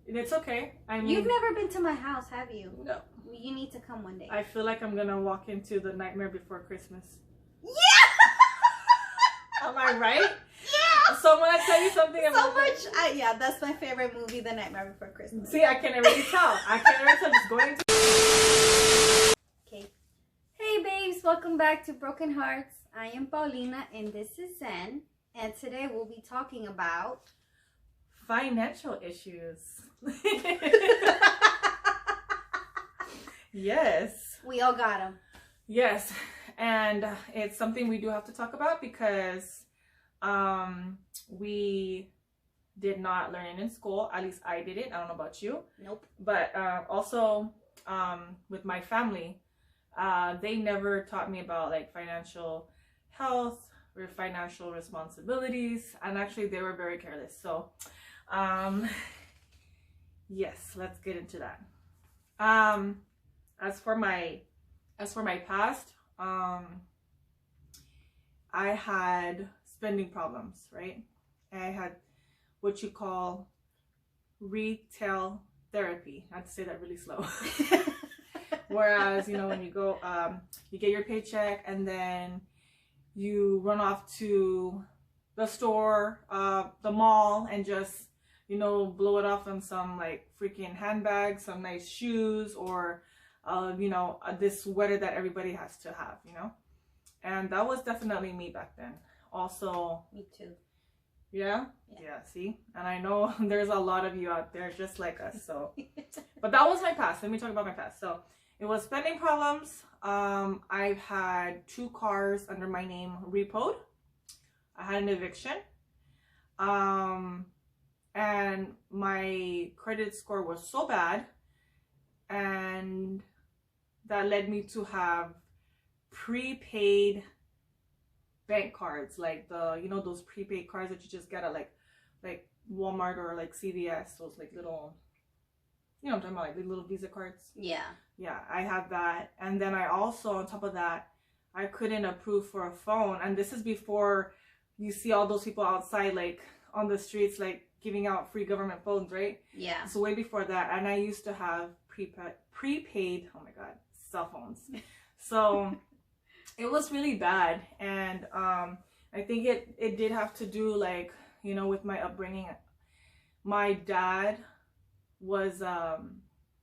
It's okay. I mean, you've never been to my house, have you? No. You need to come one day. I feel like I'm gonna walk into the Nightmare Before Christmas. Yeah. Am I right? Yeah. So when I tell you something So much. Yeah, that's my favorite movie, The Nightmare Before Christmas. See, I can already tell. Just going to. Okay. Hey, babes. Welcome back to Broken Hearts. I am Paulina, and this is Zen. And today we'll be talking about financial issues. Yes. We all got them. Yes. And it's something we do have to talk about because we did not learn it in school. At least I didn't. I don't know about you. Nope. But also with my family, they never taught me about like financial health or financial responsibilities. And actually they were very careless. So yes, let's get into that. As for my past, I had spending problems, right? I had what you call retail therapy. I have to say that really slow. Whereas, you know, when you go, you get your paycheck and then you run off to the store, the mall, and just, you know, blow it off on some like freaking handbags, some nice shoes, or you know, this sweater that everybody has to have, you know. And that was definitely me back then. Also, me too. Yeah? Yeah, see? And I know there's a lot of you out there just like us, so. But that was my past. Let me talk about my past. So it was spending problems. I've had 2 cars under my name repoed. I had an eviction. And my credit score was so bad, and that led me to have prepaid bank cards, like the, you know, those prepaid cards that you just get at like Walmart or like CVS, those like little, you know what I'm talking about, like little Visa cards. Yeah. Yeah, I have that. And then I also, on top of that, I couldn't approve for a phone. And this is before you see all those people outside, like on the streets, like giving out free government phones, right? Yeah. So way before that. And I used to have prepaid, oh my God, cell phones. So it was really bad. And I think it did have to do, like, you know, with my upbringing. My dad was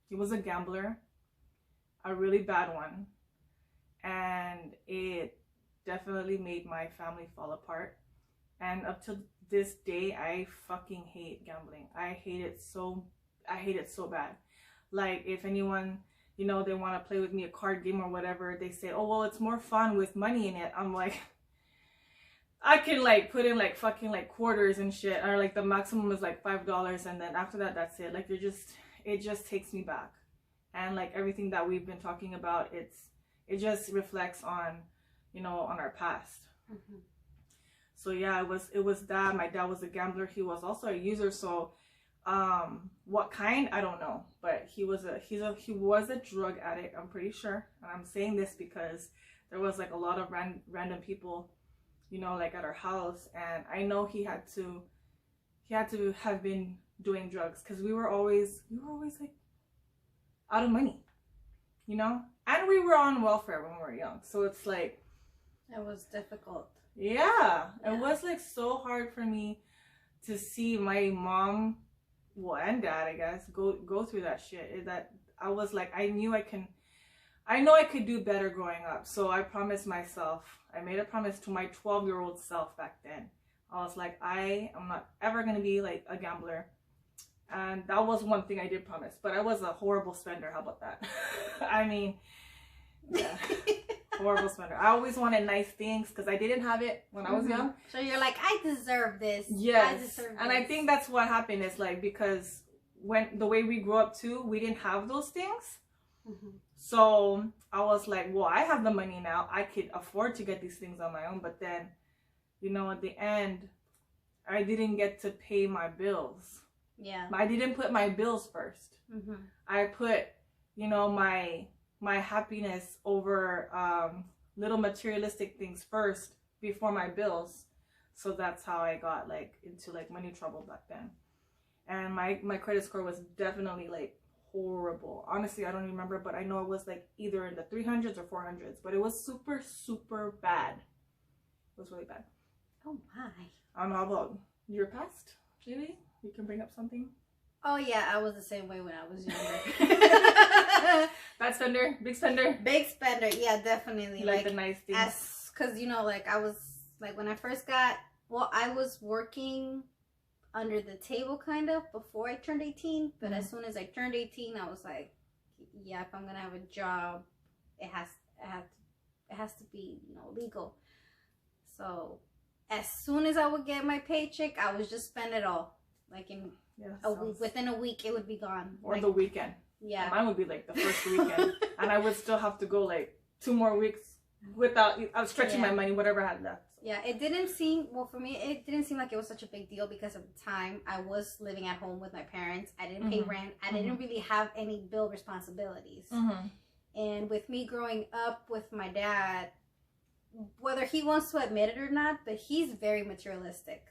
he was a gambler, a really bad one, and it definitely made my family fall apart. And up to this day, I fucking hate gambling. I hate it so bad. Like, if anyone, you know, they want to play with me a card game or whatever, they say, oh, well, it's more fun with money in it. I'm like, I can like put in like fucking like quarters and shit, or like the maximum is like $5, and then after that, that's it. Like, it just takes me back. And like everything that we've been talking about, it just reflects on, you know, on our past. Mm-hmm. So yeah, it was that. My dad was a gambler. He was also a user. So what kind, I don't know, but he was a drug addict, I'm pretty sure. And I'm saying this because there was like a lot of random people, you know, like at our house, and I know he had to have been doing drugs, because we were always like out of money, you know, and we were on welfare when we were young, so it's like it was difficult. Yeah. It was like so hard for me to see my mom, well, and dad, I guess, go through that shit. That I was like, I know I could do better growing up. So I promised myself, I made a promise to my 12-year-old self back then. I was like, I am not ever going to be like a gambler. And that was one thing I did promise. But I was a horrible spender. How about that? I mean, yeah. Horrible spender. I always wanted nice things because I didn't have it when I was young. So you're like, I deserve this. Yes. I deserve and this. I think that's what happened, is like, because when the way we grew up too, we didn't have those things. Mm-hmm. So I was like, well, I have the money now. I could afford to get these things on my own. But then, you know, at the end, I didn't get to pay my bills. Yeah. I didn't put my bills first. Mm-hmm. I put, you know, my happiness over little materialistic things first before my bills. So that's how I got like into like money trouble back then. and my credit score was definitely like horrible. Honestly, I don't remember, but I know it was like either in the 300s or 400s, but it was super, super bad. It was really bad. Oh my. I don't know about your past, maybe? You can bring up something? Oh yeah, I was the same way when I was younger. Bad spender? Big spender? Big spender, yeah, definitely. Like the nice things. Because, you know, like I was, like when I first got, well, I was working under the table kind of before I turned 18. But as soon as I turned 18, I was like, yeah, if I'm going to have a job, it has to be, you know, legal. So as soon as I would get my paycheck, I would just spend it all. Like in within a week, it would be gone. Or like, the weekend. Yeah. Mine would be like the first weekend. And I would still have to go like 2 more weeks without, I was stretching my money, whatever I had left. So. Yeah, it didn't seem, well, for me, it didn't seem like it was such a big deal because at the time I was living at home with my parents. I didn't pay rent. I didn't really have any bill responsibilities. And with me growing up with my dad, whether he wants to admit it or not, but he's very materialistic.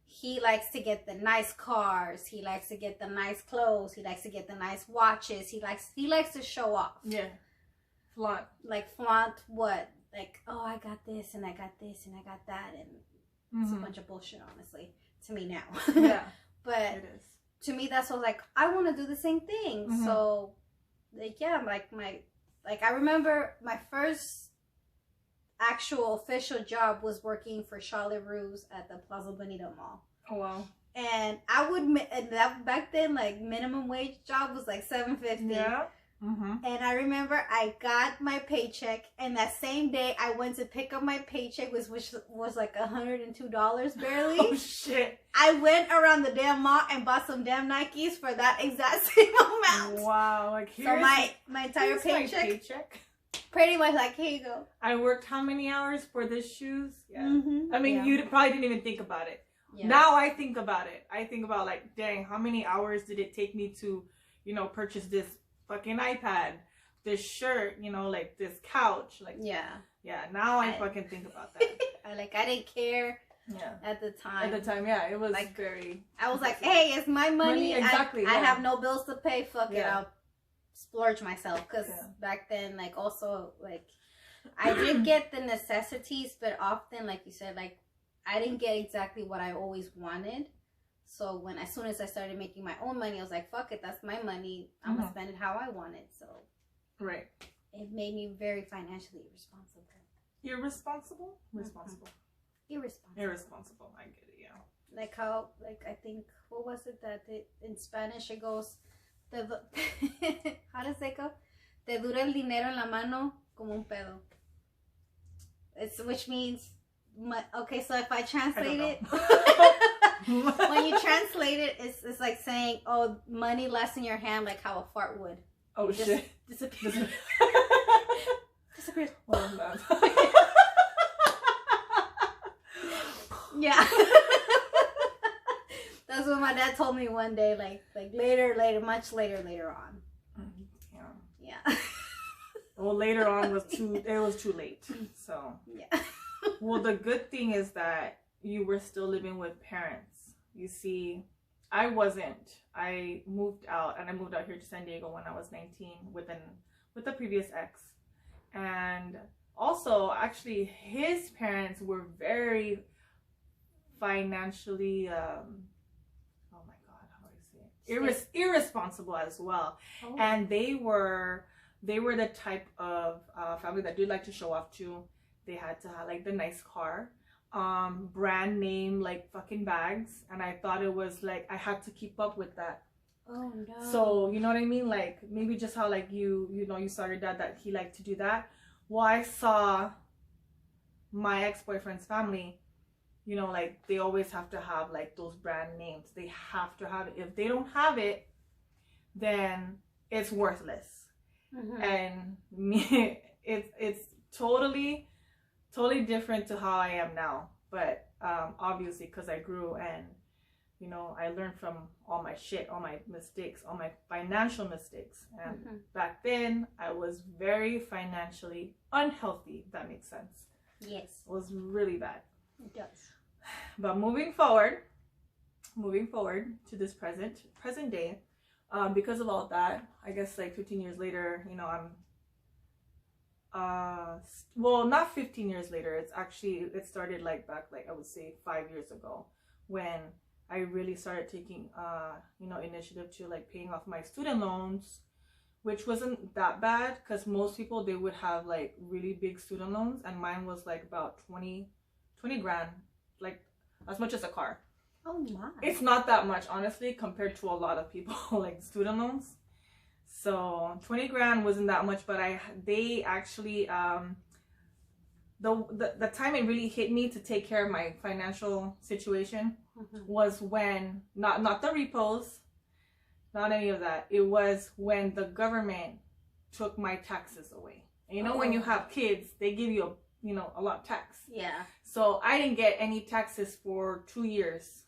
He likes to get the nice cars. He likes to get the nice clothes. He likes to get the nice watches. He likes to show off. Yeah. Flaunt. Like flaunt what? Like, oh, I got this and I got this and I got that, and it's a bunch of bullshit, honestly, to me now. Yeah. But it is. To me, that's what, like, I want to do the same thing. So, like, yeah, I remember my first actual official job was working for Charlotte Russe at the Plaza Bonita Mall. Oh wow. And back then, like, minimum wage job was like $7.50. Yeah. And I remember I got my paycheck, and that same day I went to pick up my paycheck, which was like $102 barely. Oh shit. I went around the damn mall and bought some damn Nikes for that exact same amount. Wow. Like, so my entire paycheck. Pretty much like, here you go. I worked how many hours for this shoes? Yeah. I mean, yeah. you probably didn't even think about it. Yeah. Now I think about it. I think about, like, dang, how many hours did it take me to, you know, purchase this fucking iPad, this shirt, you know, like this couch, like yeah. Now I fucking think about that. I didn't care. Yeah. At the time. Yeah, it was like very. I was like, hey, it's my money. Exactly. I have no bills to pay. Fuck it, I'll splurge myself. Because back then, like, also, like, I did get the necessities, but often, like you said, like, I didn't get exactly what I always wanted. So as soon as I started making my own money, I was like, fuck it, that's my money. I'm gonna spend it how I want it. So right. It made me very financially irresponsible. Irresponsible? Responsible. Irresponsible. I get it, yeah. Like how, like, I think, what was it that in Spanish it goes, how does it go? Te dura el dinero en la mano como un pedo. Which means, okay, so if I translate it, when you translate it, it's like saying, oh, money lasts in your hand like how a fart would. Oh, shit. Disappears. Disappears. Oh, man. Yeah. That's what my dad told me one day, like much later on. Yeah. Well, later on was too late. So yeah. Well, the good thing is that you were still living with parents. You see, I wasn't. I moved out, and I moved out here to San Diego when I was 19 with a previous ex. And also, actually, his parents were very financially, oh my God, how do I say it? Irresponsible as well. Oh. And they were the type of family that did like to show off too. They had to have like the nice car, brand name like fucking bags, and I thought it was like I had to keep up with that. Oh no. So you know what I mean? Like maybe just how like you saw your dad that he liked to do that. Well, I saw my ex-boyfriend's family, you know, like they always have to have like those brand names. They have to have it. If they don't have it, then it's worthless. And me, it's totally different to how I am now. But obviously, because I grew and, you know, I learned from all my shit, all my mistakes, all my financial mistakes. And back then, I was very financially unhealthy, if that makes sense. Yes. It was really bad. It does. But moving forward, moving forward to this present day, because of all that, I guess like 15 years later, you know, I'm well, not 15 years later, it's actually, it started like back, like I would say 5 years ago, when I really started taking you know, initiative to like paying off my student loans, which wasn't that bad, because most people, they would have like really big student loans, and mine was like about 20 grand, like as much as a car. Oh my. It's not that much, honestly, compared to a lot of people like student loans. So 20 grand wasn't that much, but they actually the time it really hit me to take care of my financial situation was when not the repos, not any of that. It was when the government took my taxes away. And you know, when you have kids, they give you a lot of tax. Yeah. So I didn't get any taxes for 2 years.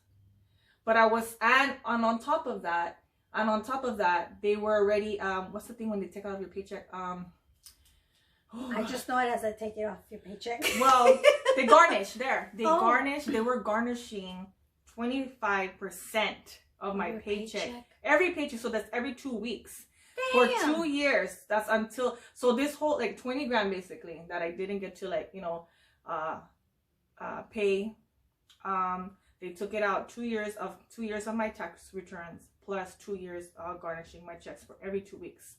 But I was, and on top of that, they were already, what's the thing when they take out of your paycheck? I just know it as I take it off your paycheck. Well, they garnish there. They were garnishing 25% of my paycheck. Every paycheck. So that's every 2 weeks. Damn. For 2 years. That's until, so this whole like 20 grand basically that I didn't get to like, you know, pay. They took it out 2 years of my tax returns, plus 2 years garnishing my checks for every 2 weeks.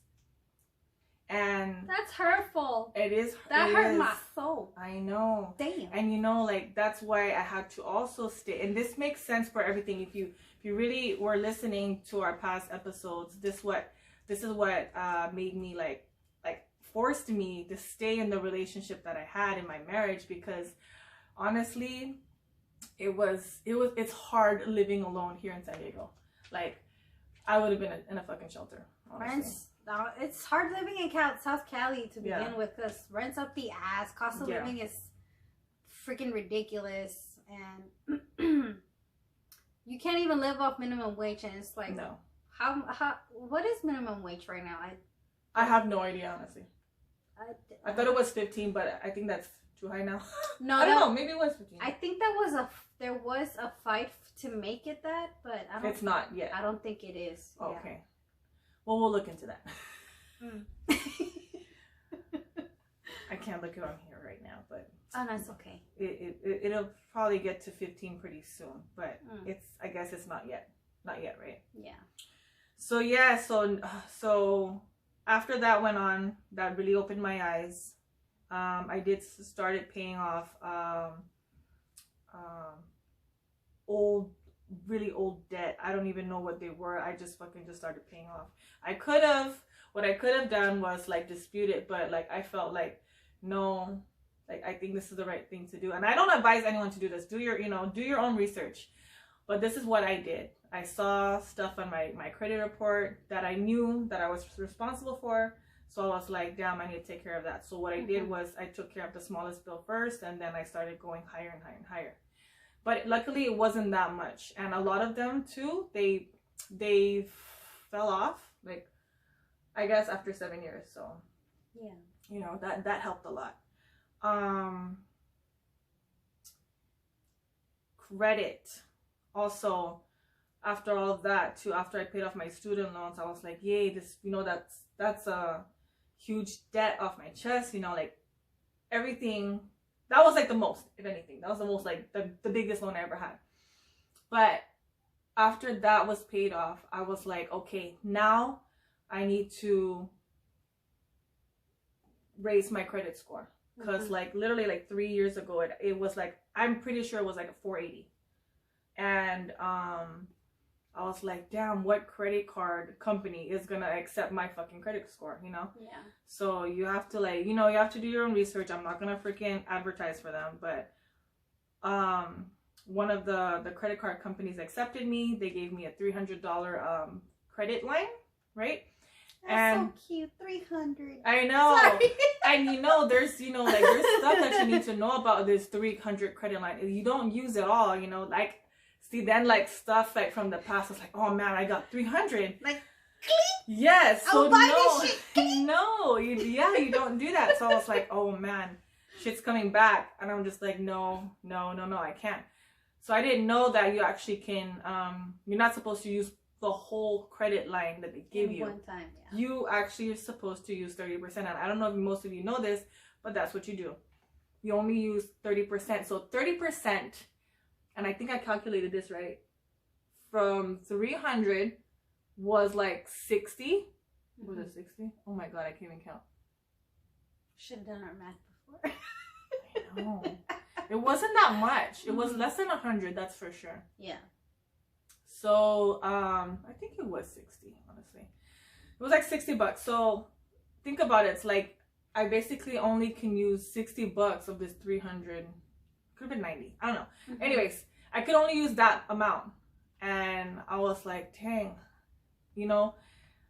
And that's hurtful. It is. That hurt my soul. I know. Damn. And you know, like that's why I had to also stay. And this makes sense for everything. If you really were listening to our past episodes, this is what made me like forced me to stay in the relationship that I had in my marriage, because honestly, it's hard living alone here in San Diego. Like I would have been in a fucking shelter. Rents, it's hard living in South Cali to begin with, because rent's up the ass. Cost of living is freaking ridiculous, and you can't even live off minimum wage. And it's like, no. How what is minimum wage right now? I have no idea, honestly. I thought it was 15, but I think that's too high now. No, I don't know. Maybe it was 15. I think there was a fight to make it that, but I don't. It's not yet. I don't think it is. Okay. Yeah. Well, we'll look into that. I can't look it on here right now, but oh, that's okay. It'll probably get to 15 pretty soon, but I guess it's not yet. Not yet, right? Yeah. So yeah, so after that went on, that really opened my eyes. I started paying off really old debt. I don't even know what they were. I just started paying off. What I could have done was like dispute it, but like I felt like, no, like I think this is the right thing to do. And I don't advise anyone to do this. Do your own research. But this is what I did. I saw stuff on my credit report that I knew that I was responsible for. So I was like, damn, I need to take care of that. So what I did was I took care of the smallest bill first, and then I started going higher and higher and higher. But luckily it wasn't that much. And a lot of them too, they fell off, like I guess after 7 years. So yeah, you know, that helped a lot. Credit also, after all of that too, after I paid off my student loans, I was like, yay, this, you know, that's a huge debt off my chest, you know, like everything. That was like the most, if anything, that was the most, like the biggest loan I ever had. But after that was paid off, I was like, okay, now I need to raise my credit score. Because like literally like 3 years ago, it was like, I'm pretty sure it was like a 480. And I was like, damn, what credit card company is gonna accept my fucking credit score, you know? Yeah. So you have to like, you know, you have to do your own research. I'm not gonna freaking advertise for them, but one of the credit card companies accepted me. They gave me a $300 credit line, right? That's so cute. 300. I know. Sorry. And you know, there's stuff that you need to know about this 300 credit line. You don't use it all, you know, like, see, then like stuff like from the past, it's like, oh man, I got 300. Like, yes. So this shit. No, you don't do that. So I was like, oh man, shit's coming back. And I'm just like, no, I can't. So I didn't know that you actually can, you're not supposed to use the whole credit line that they give you. One time, yeah. You actually are supposed to use 30%. And I don't know if most of you know this, but that's what you do. You only use 30%. So 30%, and I think I calculated this right, from 300 was like 60. Was it 60? Oh my God, I can't even count. Should have done our math before. I know. It wasn't that much. It was less than 100, that's for sure. Yeah. So, I think it was 60, honestly. It was like $60. So, think about it. It's like, I basically only can use $60 of this 300. Could have been 90. I don't know. Anyways, I could only use that amount. And I was like, dang, you know,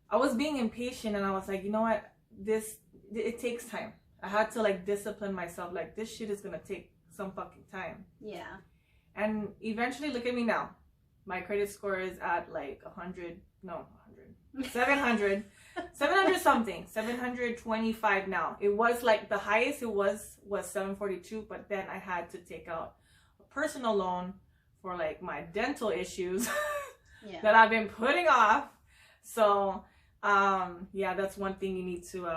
I was being impatient and I was like, you know what? It takes time. I had to like discipline myself. Like, this shit is going to take some fucking time. Yeah. And eventually, look at me now. My credit score is at like 700 something, 725 now. It was like the highest it was 742, but then I had to take out a personal loan for like my dental issues that I've been putting off. So, yeah, that's one thing you need to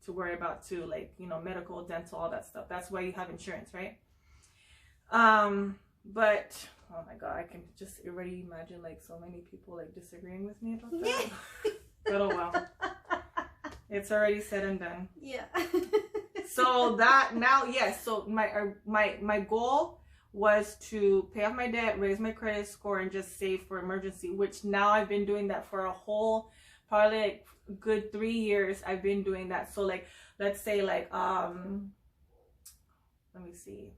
worry about too, like, you know, medical, dental, all that stuff. That's why you have insurance, right? But oh my God, I can just already imagine like so many people like disagreeing with me about that. But oh well, it's already said and done. Yeah. So that now, yes. So my goal was to pay off my debt, raise my credit score, and just save for emergency. Which now I've been doing that for a whole probably like good 3 years. I've been doing that. So like, let's say like let me see.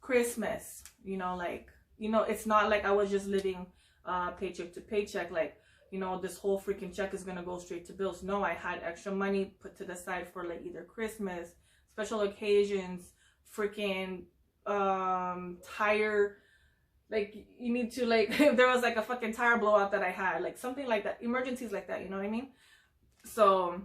Christmas, you know, like, you know, it's not like I was just living paycheck to paycheck, like, you know, this whole freaking check is gonna go straight to bills. No, I had extra money put to the side for like either Christmas, special occasions, freaking tire, like you need to like, if there was like a fucking tire blowout that I had, like something like that, emergencies like that, you know what I mean? So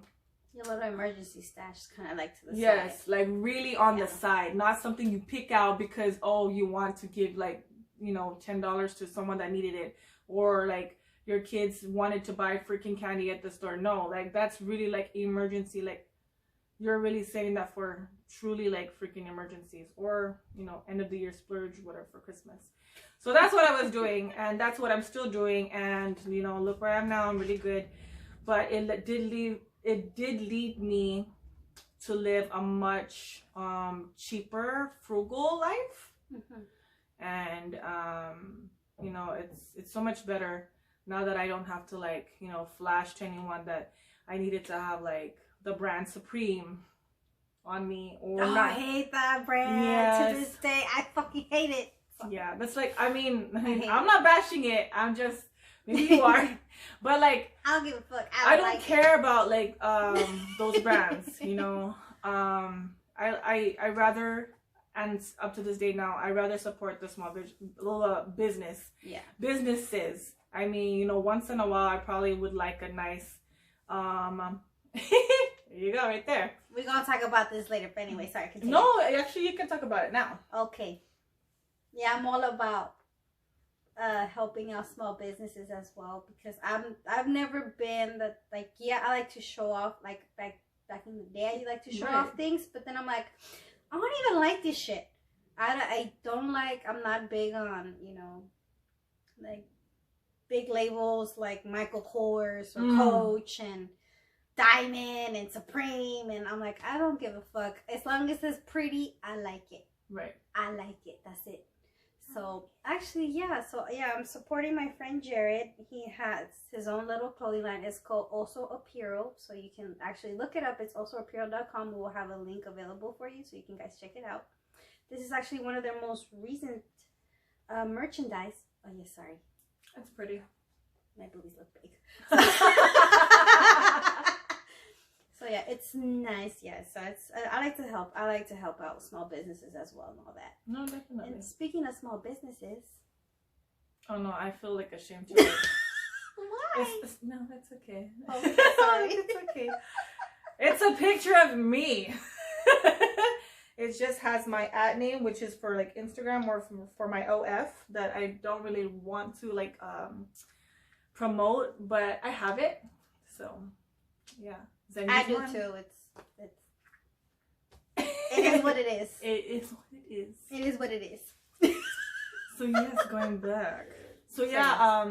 your little emergency stash is kind of like to the side. Yes, like really on the side, not something you pick out because, oh, you want to give like, you know, $10 to someone that needed it, or like your kids wanted to buy freaking candy at the store. No, like that's really like emergency, like you're really saving that for truly like freaking emergencies, or, you know, end of the year splurge, whatever, for Christmas. So that's what I was doing, and that's what I'm still doing, and, you know, look where I am now. I'm really good, but it did lead me to live a much cheaper, frugal life. And you know, it's so much better now that I don't have to like, you know, flash to anyone that I needed to have like the brand Supreme on me, or I hate that brand. To this day. I fucking hate it. Yeah, that's like, I mean, I'm not bashing it, I'm just, maybe you are, but like, I don't give a fuck. I don't care about like those brands, you know. I rather, and up to this day now, I rather support the small businesses. I mean, you know, once in a while I probably would like a nice there you go, right there. We're gonna talk about this later, but anyway, sorry, continue. No, actually you can talk about it now. Okay. Yeah, I'm all about helping out small businesses as well, because I've never been that, like, yeah, I like to show off, like back in the day I like to show off things, but then I'm like, I don't even like this shit. I don't like, I'm not big on, you know, like big labels like Michael Kors or Coach and Diamond and Supreme, and I'm like, I don't give a fuck. As long as it's pretty, I like it. Right. I like it. That's it. So actually, yeah. So yeah, I'm supporting my friend Jared. He has his own little clothing line. It's called Also Apparel. So you can actually look it up. It's alsoapparel.com. We'll have a link available for you, so you can guys check it out. This is actually one of their most recent merchandise. Oh yeah, sorry. That's pretty. My boobies look big. So yeah, it's nice. Yeah, so it's I like to help. I like to help out small businesses as well and all that. No, definitely. And speaking of small businesses, oh no, I feel like ashamed to. Why? No, that's okay. Okay, sorry. It's okay. It's a picture of me. It just has my ad name, which is for like Instagram or for my OF that I don't really want to like promote, but I have it. So yeah. I do too. It is what it is. It is what it is. It is what it is. So yes, going back. So yeah,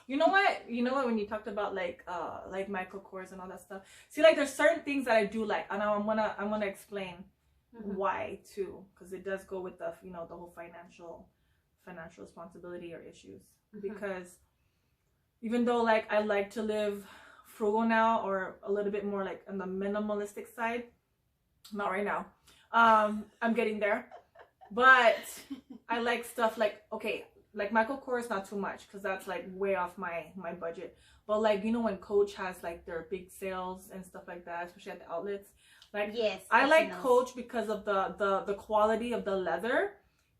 you know what when you talked about like Michael Kors and all that stuff. See, like there's certain things that I do like, and I'm gonna explain why too, because it does go with the the whole financial responsibility or issues. Because even though like I like to live frugal now, or a little bit more like on the minimalistic side, not right now. I'm getting there, but I like stuff like, okay, like Michael Kors, not too much, because that's like way off my budget. But like, when Coach has like their big sales and stuff like that, especially at the outlets, like, yes, I like Coach because of the quality of the leather.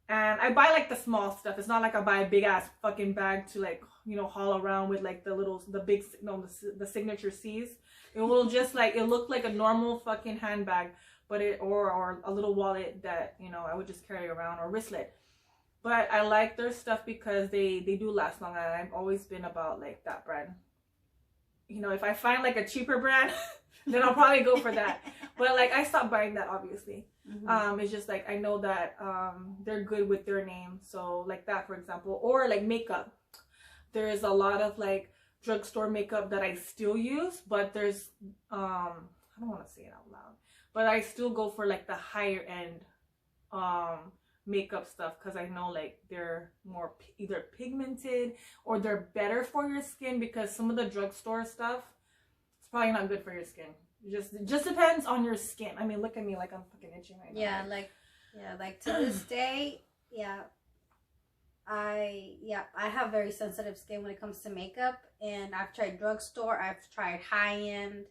And I buy like the small stuff. It's not like I buy a big ass fucking bag to like, haul around with like the signature C's. It will just like, it looked like a normal fucking handbag, but or a little wallet that, I would just carry around, or wristlet. But I like their stuff because they do last long, and I've always been about like that brand. If I find like a cheaper brand, then I'll probably go for that. But like, I stopped buying that, obviously. It's just like, I know that they're good with their name. So like that, for example, or like makeup. There is a lot of like drugstore makeup that I still use, but there's I don't want to say it out loud, but I still go for like the higher end makeup stuff, because I know like they're more either pigmented or they're better for your skin, because some of the drugstore stuff, it's probably not good for your skin. It just depends on your skin. I mean, look at me, like I'm fucking itching right now. Like to this day, I have very sensitive skin when it comes to makeup, and I've tried drugstore, I've tried high end.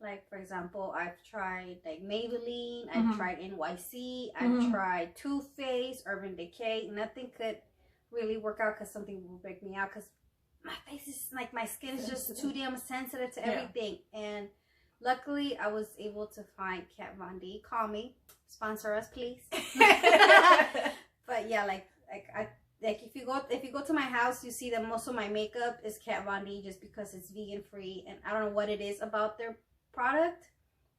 Like, for example, I've tried like Maybelline, I've tried NYC, I've tried Too Faced, Urban Decay. Nothing could really work out, because something will break me out, because my face is like, my skin is just too damn sensitive to everything. And luckily, I was able to find Kat Von D. Call me, sponsor us, please. But yeah, if you go to my house, you see that most of my makeup is Kat Von D, just because it's vegan free, and I don't know what it is about their product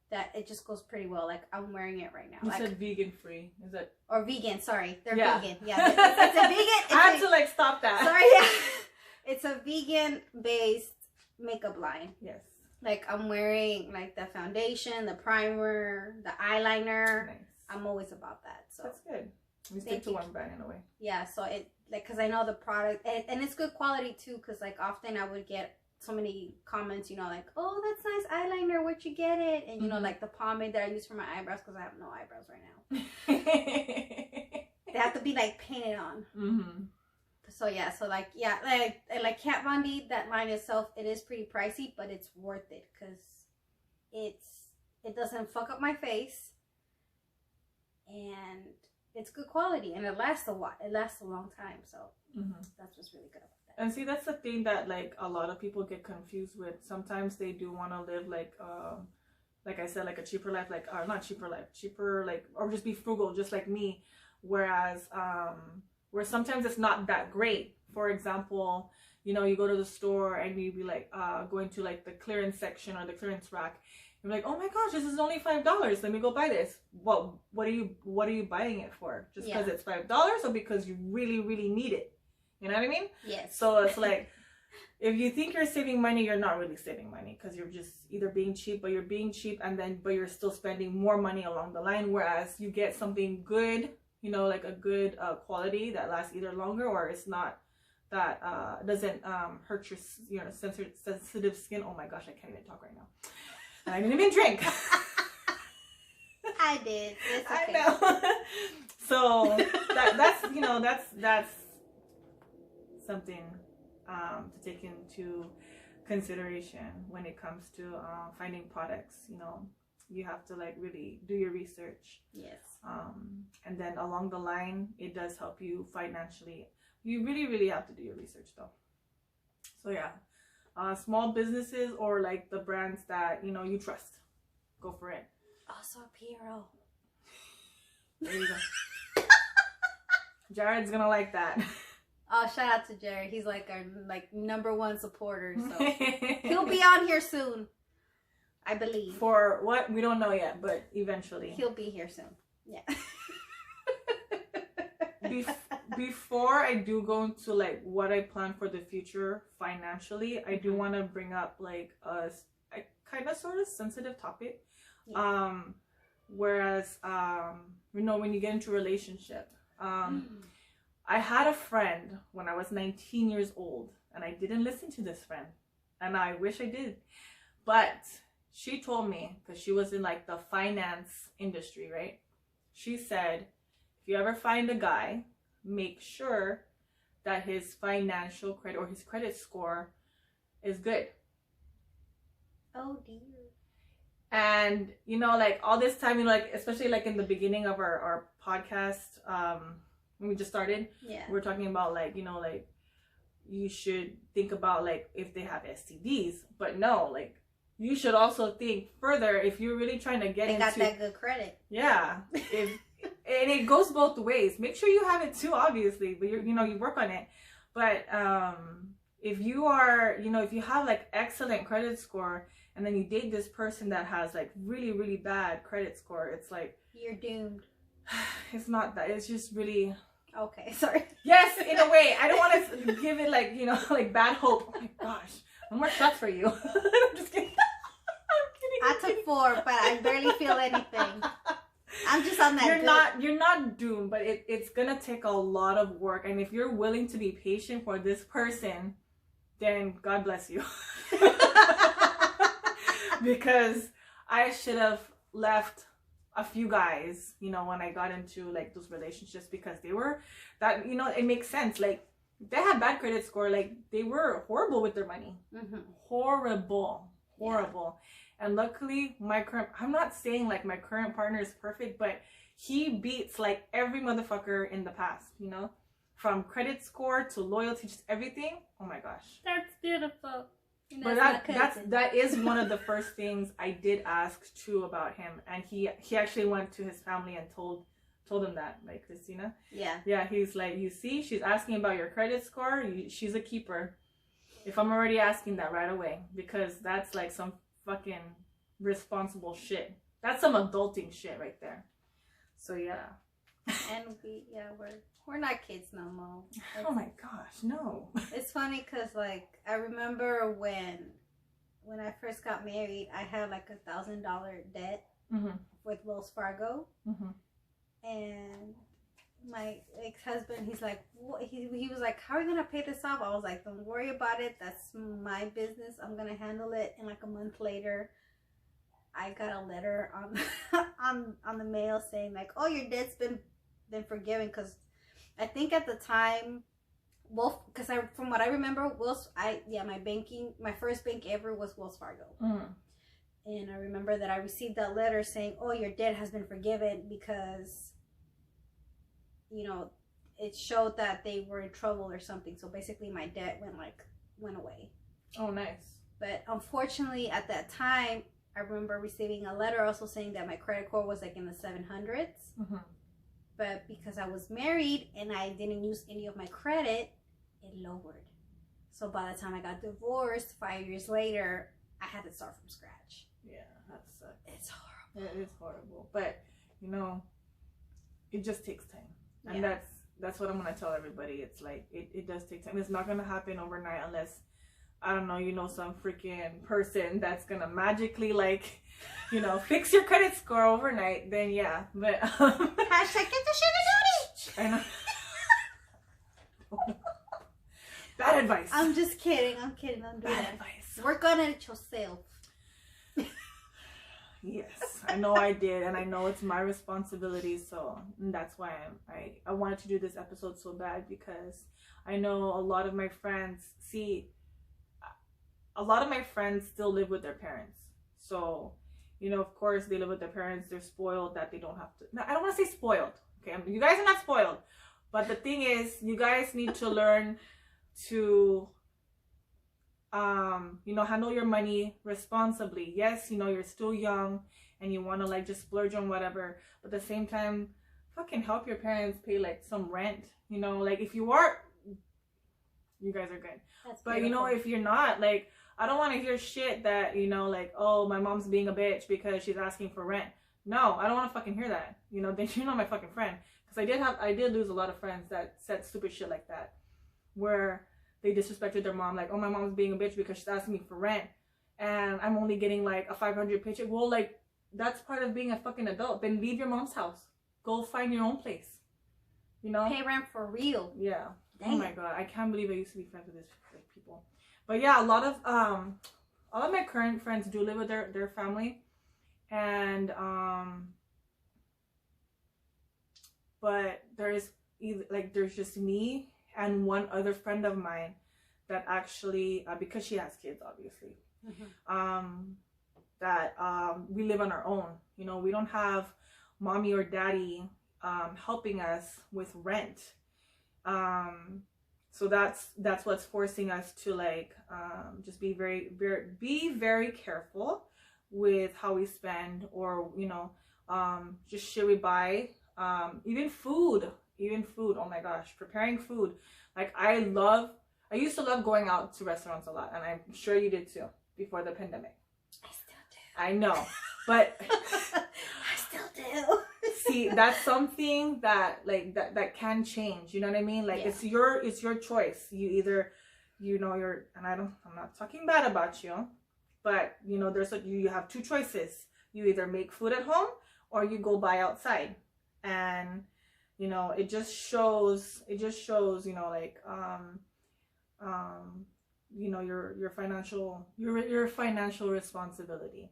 that it just goes pretty well. Like, I'm wearing it right now. You said vegan free, is it? Or vegan, sorry, they're vegan. Yeah, it's a vegan. I had to like stop that. Sorry, yeah, it's a vegan based makeup line. Yes. Like, I'm wearing like the foundation, the primer, the eyeliner. Nice. I'm always about that. So that's good. We stick to one brand in a way. Yeah, so it like, because I know the product, and it's good quality too, because like often I would get so many comments, like, oh, that's nice eyeliner, where'd you get it? And like the pomade that I use for my eyebrows, because I have no eyebrows right now. They have to be like painted on. So yeah, so like, yeah, like Kat Von D, that line itself, it is pretty pricey, but it's worth it, because it doesn't fuck up my face, and it's good quality, and it lasts a while. It lasts a long time, so that's what's really good about that. And see, that's the thing that like a lot of people get confused with. Sometimes they do want to live like I said, like a cheaper life, like not cheaper life, cheaper like, or just be frugal, just like me. Whereas where sometimes it's not that great. For example, you go to the store and you be like going to like the clearance section or the clearance rack. You're like, oh my gosh, this is only $5. Let me go buy this. Well, what are you buying it for? Just because it's $5, or because you really, really need it? You know what I mean? Yes. So it's like, if you think you're saving money, you're not really saving money, because you're just either being cheap, but you're being cheap, but you're still spending more money along the line. Whereas you get something good, like a good quality that lasts either longer, or it's not that doesn't hurt your sensitive skin. Oh my gosh, I can't even talk right now. I didn't even drink. I did. It's okay. I know. So that's something to take into consideration when it comes to finding products. You have to like really do your research. Yes. And then along the line, it does help you financially. You really, really have to do your research though. So yeah. Small businesses, or like the brands that you trust, go for it. Also, Piero. There you go. Jared's gonna like that. Oh, shout out to Jared. He's like our #1 supporter. So he'll be on here soon, I believe. For what? We don't know yet, but eventually. He'll be here soon. Yeah. Before I do go into like what I plan for the future financially, I do want to bring up like a kind of sort of sensitive topic. Yeah. Whereas when you get into a relationship, I had a friend when I was 19 years old, and I didn't listen to this friend, and I wish I did. But she told me, because she was in like the finance industry, right? She said, if you ever find a guy, make sure that his financial credit or his credit score is good. Oh dear. And like all this time, like especially like in the beginning of our podcast, when we just started, we're talking about like like you should think about like if they have STDs, but no, like you should also think further if you're really trying to get into got that good credit. Yeah, and it goes both ways. Make sure you have it too, obviously, but you work on it. But if you are, if you have like excellent credit score, and then you date this person that has like really, really bad credit score, it's like you're doomed. It's not that. It's just really... Okay, sorry. Yes, in a way. I don't want to give it like, like bad hope. Oh my gosh. No more shots for you. I'm just kidding. I'm kidding. I took 4, but I barely feel anything. I'm just on that. You're not doomed, but it's going to take a lot of work. And if you're willing to be patient for this person, then God bless you. Because I should have left a few guys, when I got into like those relationships, because they were that, it makes sense. Like they had bad credit score, like they were horrible with their money. Mm-hmm. Horrible. Yeah. And luckily I'm not saying like my current partner is perfect, but he beats like every motherfucker in the past, from credit score to loyalty, just everything. Oh my gosh. That's beautiful. But that is one of the first things I did ask too about him, and he actually went to his family and told them that, like, Christina. Yeah, he's like, you see, she's asking about your credit score. She's a keeper. If I'm already asking that right away, because that's like some fucking responsible shit. That's some adulting shit right there. So yeah. And we're not kids no more. Oh my gosh, no. It's funny because like I remember when I first got married, I had like $1,000 debt with Wells Fargo, and my ex-husband, he's like, he was like, how are you gonna pay this off? I was like, don't worry about it. That's my business. I'm gonna handle it. And like a month later, I got a letter on the mail saying like, oh, your debt's been forgiven. Because I think at the time, because from what I remember, my first bank ever was Wells Fargo. And I remember that I received that letter saying, oh, your debt has been forgiven, because it showed that they were in trouble or something. So basically my debt went away. Oh, nice. But unfortunately at that time, I remember receiving a letter also saying that my credit score was like in the 700s. But because I was married and I didn't use any of my credit, it lowered. So by the time I got divorced 5 years later, I had to start from scratch. Yeah, that sucks. It's horrible. It is horrible. But, it just takes time. And that's what I'm going to tell everybody. It's like, it does take time. It's not going to happen overnight unless, I don't know, some freaking person that's going to magically, like, fix your credit score overnight. Then, yeah. But, hashtag get the sugar daddy. I know. Bad advice. I'm just kidding. Don't do Bad advice. Work on it yourself. Yes, I know I did, and I know it's my responsibility, so that's why I wanted to do this episode so bad, because I know a lot of my friends still live with their parents. So, of course, they live with their parents, they're spoiled that they don't have to. No, I don't want to say spoiled, okay? You guys are not spoiled, but the thing is, you guys need to learn to handle your money responsibly. Yes, you're still young and you want to like just splurge on whatever, but at the same time, fucking help your parents pay like some rent. You know, like if you are, you guys are good. That's but you know, if you're not, like, I don't want to hear shit that, you know, like, oh, my mom's being a bitch because she's asking for rent. No, I don't want to fucking hear that. You know, then you're not my fucking friend. Because I did lose a lot of friends that said stupid shit like that, where they disrespected their mom, like, oh, my mom's being a bitch because she's asking me for rent, and I'm only getting like a $500 paycheck. Well, like, that's part of being a fucking adult. Then leave your mom's house. Go find your own place. You know? Pay rent for real. Yeah. Dang. Oh my god, I can't believe I used to be friends with these people. But yeah, a lot of my current friends do live with their family, and but there's just me and one other friend of mine that actually, because she has kids, obviously, that we live on our own. You know, we don't have mommy or daddy helping us with rent. So that's what's forcing us to like just be very careful with how we spend, or you know, just shit we buy, even food. Oh my gosh, preparing food. Like I used to love going out to restaurants a lot, and I'm sure you did too before the pandemic. I still do. I know, but I still do. See, that's something that like that can change. You know what I mean? Like it's your choice. You either, you know, I'm not talking bad about you, but you know, you have two choices. You either make food at home or you go buy outside, and you know, it just shows, you know, like you know, your financial responsibility.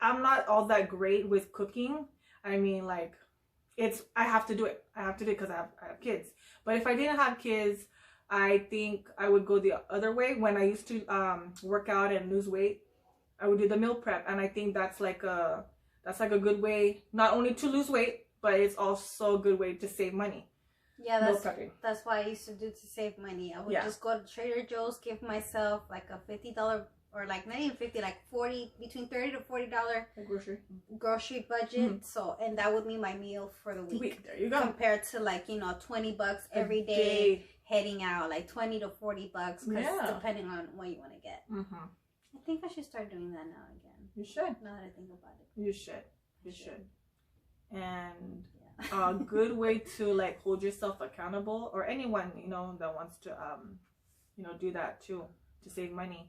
I'm not all that great with cooking. I mean, like, I have to do it. Because I have kids. But if I didn't have kids, I think I would go the other way. When I used to work out and lose weight, I would do the meal prep, and I think that's like a good way not only to lose weight, but it's also a good way to save money. Yeah, that's what I used to do to save money. I would just go to Trader Joe's, give myself like a $50, or like not even 50, like 40, between $30 to $40 grocery budget. So, and that would be my meal for the week. There you go. Compared to like, you know, $20 every day heading out, like $20 to $40, depending on what you want to get. I think I should start doing that now again. You should. Now that I think about it. You should. And a good way to like hold yourself accountable, or anyone, you know, that wants to you know, do that too, to save money,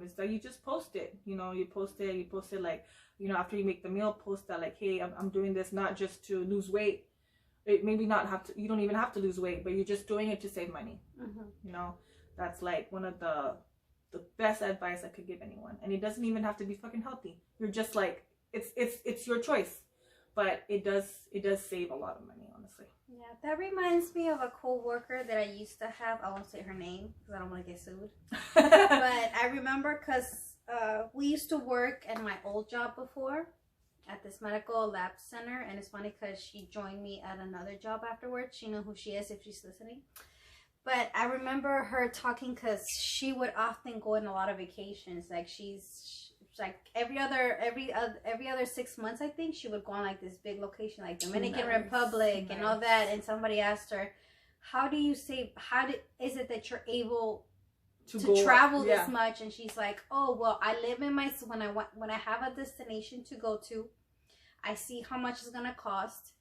is that you just post it. You know, you post it like, you know, after you make the meal, post that like, hey, I'm doing this not just to lose weight. It maybe not have to, you don't even have to lose weight, but you're just doing it to save money. You know, that's like one of the best advice I could give anyone. And it doesn't even have to be fucking healthy. You're just like, it's your choice, but it does save a lot of money, honestly. Yeah, that reminds me of a co-worker that I used to have. I won't say her name because I don't want to get sued. But I remember because we used to work at my old job before at this medical lab center, and it's funny because she joined me at another job afterwards. She knew who she is if she's listening. But I remember her talking because she would often go on a lot of vacations. Like she's like every other 6 months, I think she would go on like this big location, like Dominican Republic and all that. And somebody asked her, "How do you save? Is it that you're able to travel this much?" And she's like, "Oh well, I live in my when I have a destination to go to, I see how much it's gonna cost."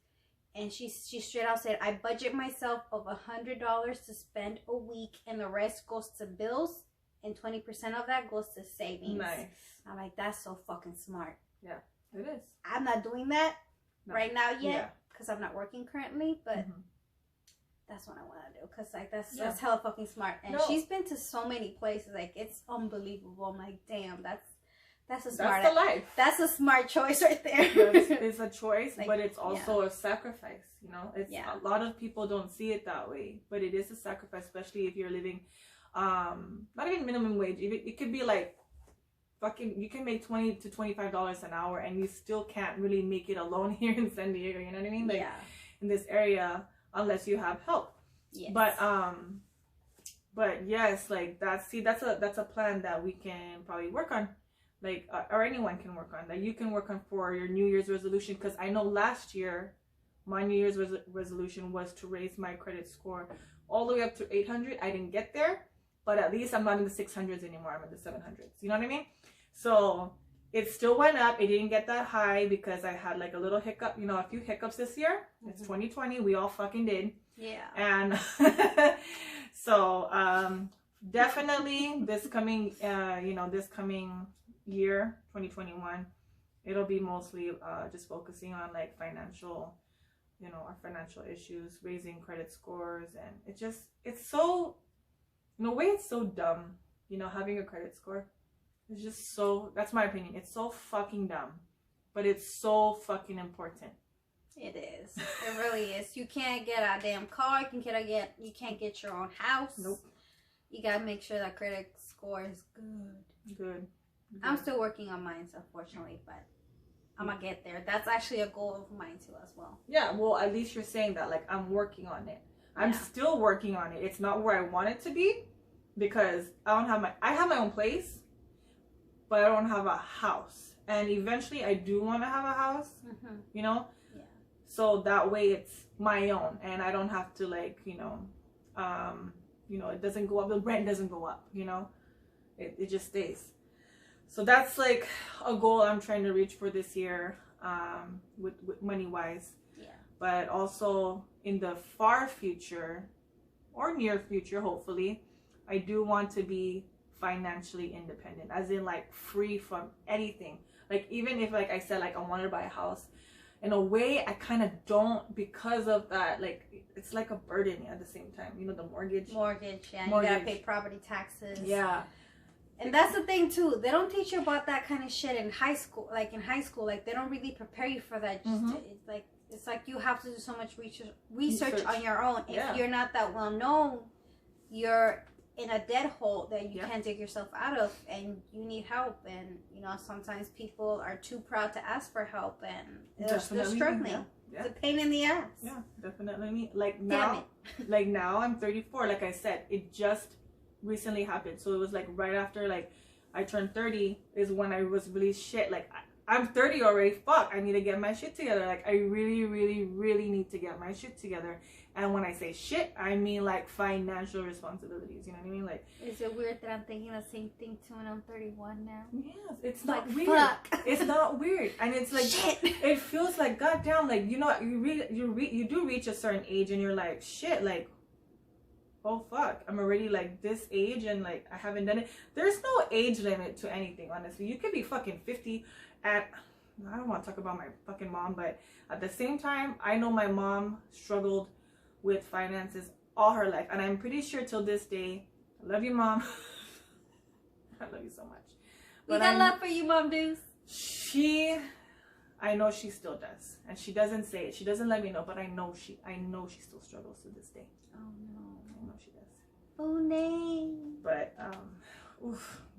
And she straight out said, "I budget myself of $100 to spend a week, and the rest goes to bills, and 20% of that goes to savings." Nice. I'm like, that's so fucking smart. Yeah, it is. I'm not doing that right now yet because I'm not working currently, but that's what I want to do because like that's hella fucking smart. And she's been to so many places, like it's unbelievable. I'm like, damn, that's a smart. That's the life. That's a smart choice right there. It's a choice, like, but it's also a sacrifice. You know, it's a lot of people don't see it that way, but it is a sacrifice, especially if you're living, not even minimum wage. It could be like, fucking, you can make $20 to $25 an hour, and you still can't really make it alone here in San Diego. You know what I mean? Like in this area, unless you have help. Yes. But yes, like that's a plan that we can probably work on. like or anyone can work on, that you can work on for your New Year's resolution. Because I know last year my New Year's resolution was to raise my credit score all the way up to 800. I didn't get there, but at least I'm not in the 600s anymore. I'm in the 700s. You know what I mean? So it still went up. It didn't get that high because I had like a little hiccup, you know, a few hiccups this year. It's 2020. We all fucking did. Yeah. And so definitely this coming, this coming year, 2021, it'll be mostly just focusing on like financial, our financial issues, raising credit scores. And it's so, in a way, it's so dumb, having a credit score. It's just so, that's my opinion. It's so fucking dumb, but it's so fucking important. It is. It really is. You can't get a damn car. You can't get your own house. Nope. You gotta make sure that credit score is good. Good. I'm still working on mine, unfortunately, but I'm gonna get there. That's actually a goal of mine too, as well. Yeah. Well, at least you're saying that. Like, I'm working on it. I'm still working on it. It's not where I want it to be because I have my own place, but I don't have a house. And eventually, I do want to have a house. Yeah. So that way it's my own, and I don't have to it doesn't go up. The rent doesn't go up. It just stays. So that's like a goal I'm trying to reach for this year, with money wise. Yeah. But also in the far future or near future, hopefully, I do want to be financially independent, as in like free from anything. Like, even if, like I said, like I wanted to buy a house, in a way I kind of don't, because of that. Like, it's like a burden at the same time, the mortgage, yeah. You gotta pay property taxes. Yeah. And that's the thing too, they don't teach you about that kind of shit in high school. Like they don't really prepare you for that. It's like you have to do so much research on your own. If you're not that well known, you're in a dead hole that you can't dig yourself out of, and you need help. And sometimes people are too proud to ask for help, and they're struggling. It's a pain in the ass. Yeah, definitely. Like now, I'm 34. Like I said, it just recently happened. So it was like right after like I turned 30 is when I was really shit. Like, I'm 30 already. Fuck, I need to get my shit together. Like, I really, really, really need to get my shit together. And when I say shit, I mean like financial responsibilities. You know what I mean? Like, is it weird that I'm thinking the same thing too when I'm 31 now? Yes, it's not like, weird. Fuck. It's not weird, and it's like shit. It feels like goddamn. Like, you do reach a certain age, and you're like, shit. Like, oh fuck, I'm already like this age, and like I haven't done it. There's no age limit to anything, honestly. You could be fucking 50 at, I don't want to talk about my fucking mom, but at the same time, I know my mom struggled with finances all her life, and I'm pretty sure till this day, I love you, Mom. I love you so much. We got love for you, Mom Deuce. I know she still does, and she doesn't say it. She doesn't let me know, but I know she still struggles to this day. Oh no. I know she does. Oh no. But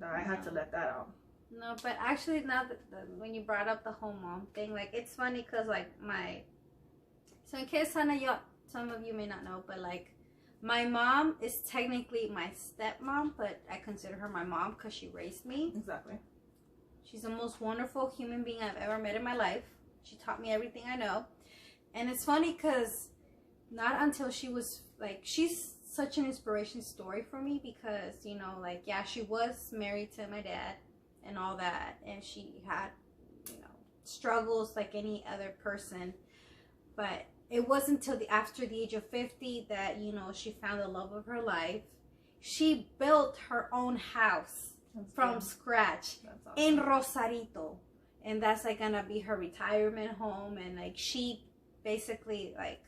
I had to let that out. No, but actually, now that when you brought up the whole mom thing, like, it's funny because like so in case some of you may not know, but like my mom is technically my stepmom, but I consider her my mom because she raised me. Exactly. She's the most wonderful human being I've ever met in my life. She taught me everything I know. And it's funny because not until she was like, she's such an inspiration story for me because, she was married to my dad and all that. And she had, struggles like any other person. But it wasn't until after the age of 50 that, she found the love of her life. She built her own house from scratch in Rosarito, and that's like gonna be her retirement home. And like, she basically like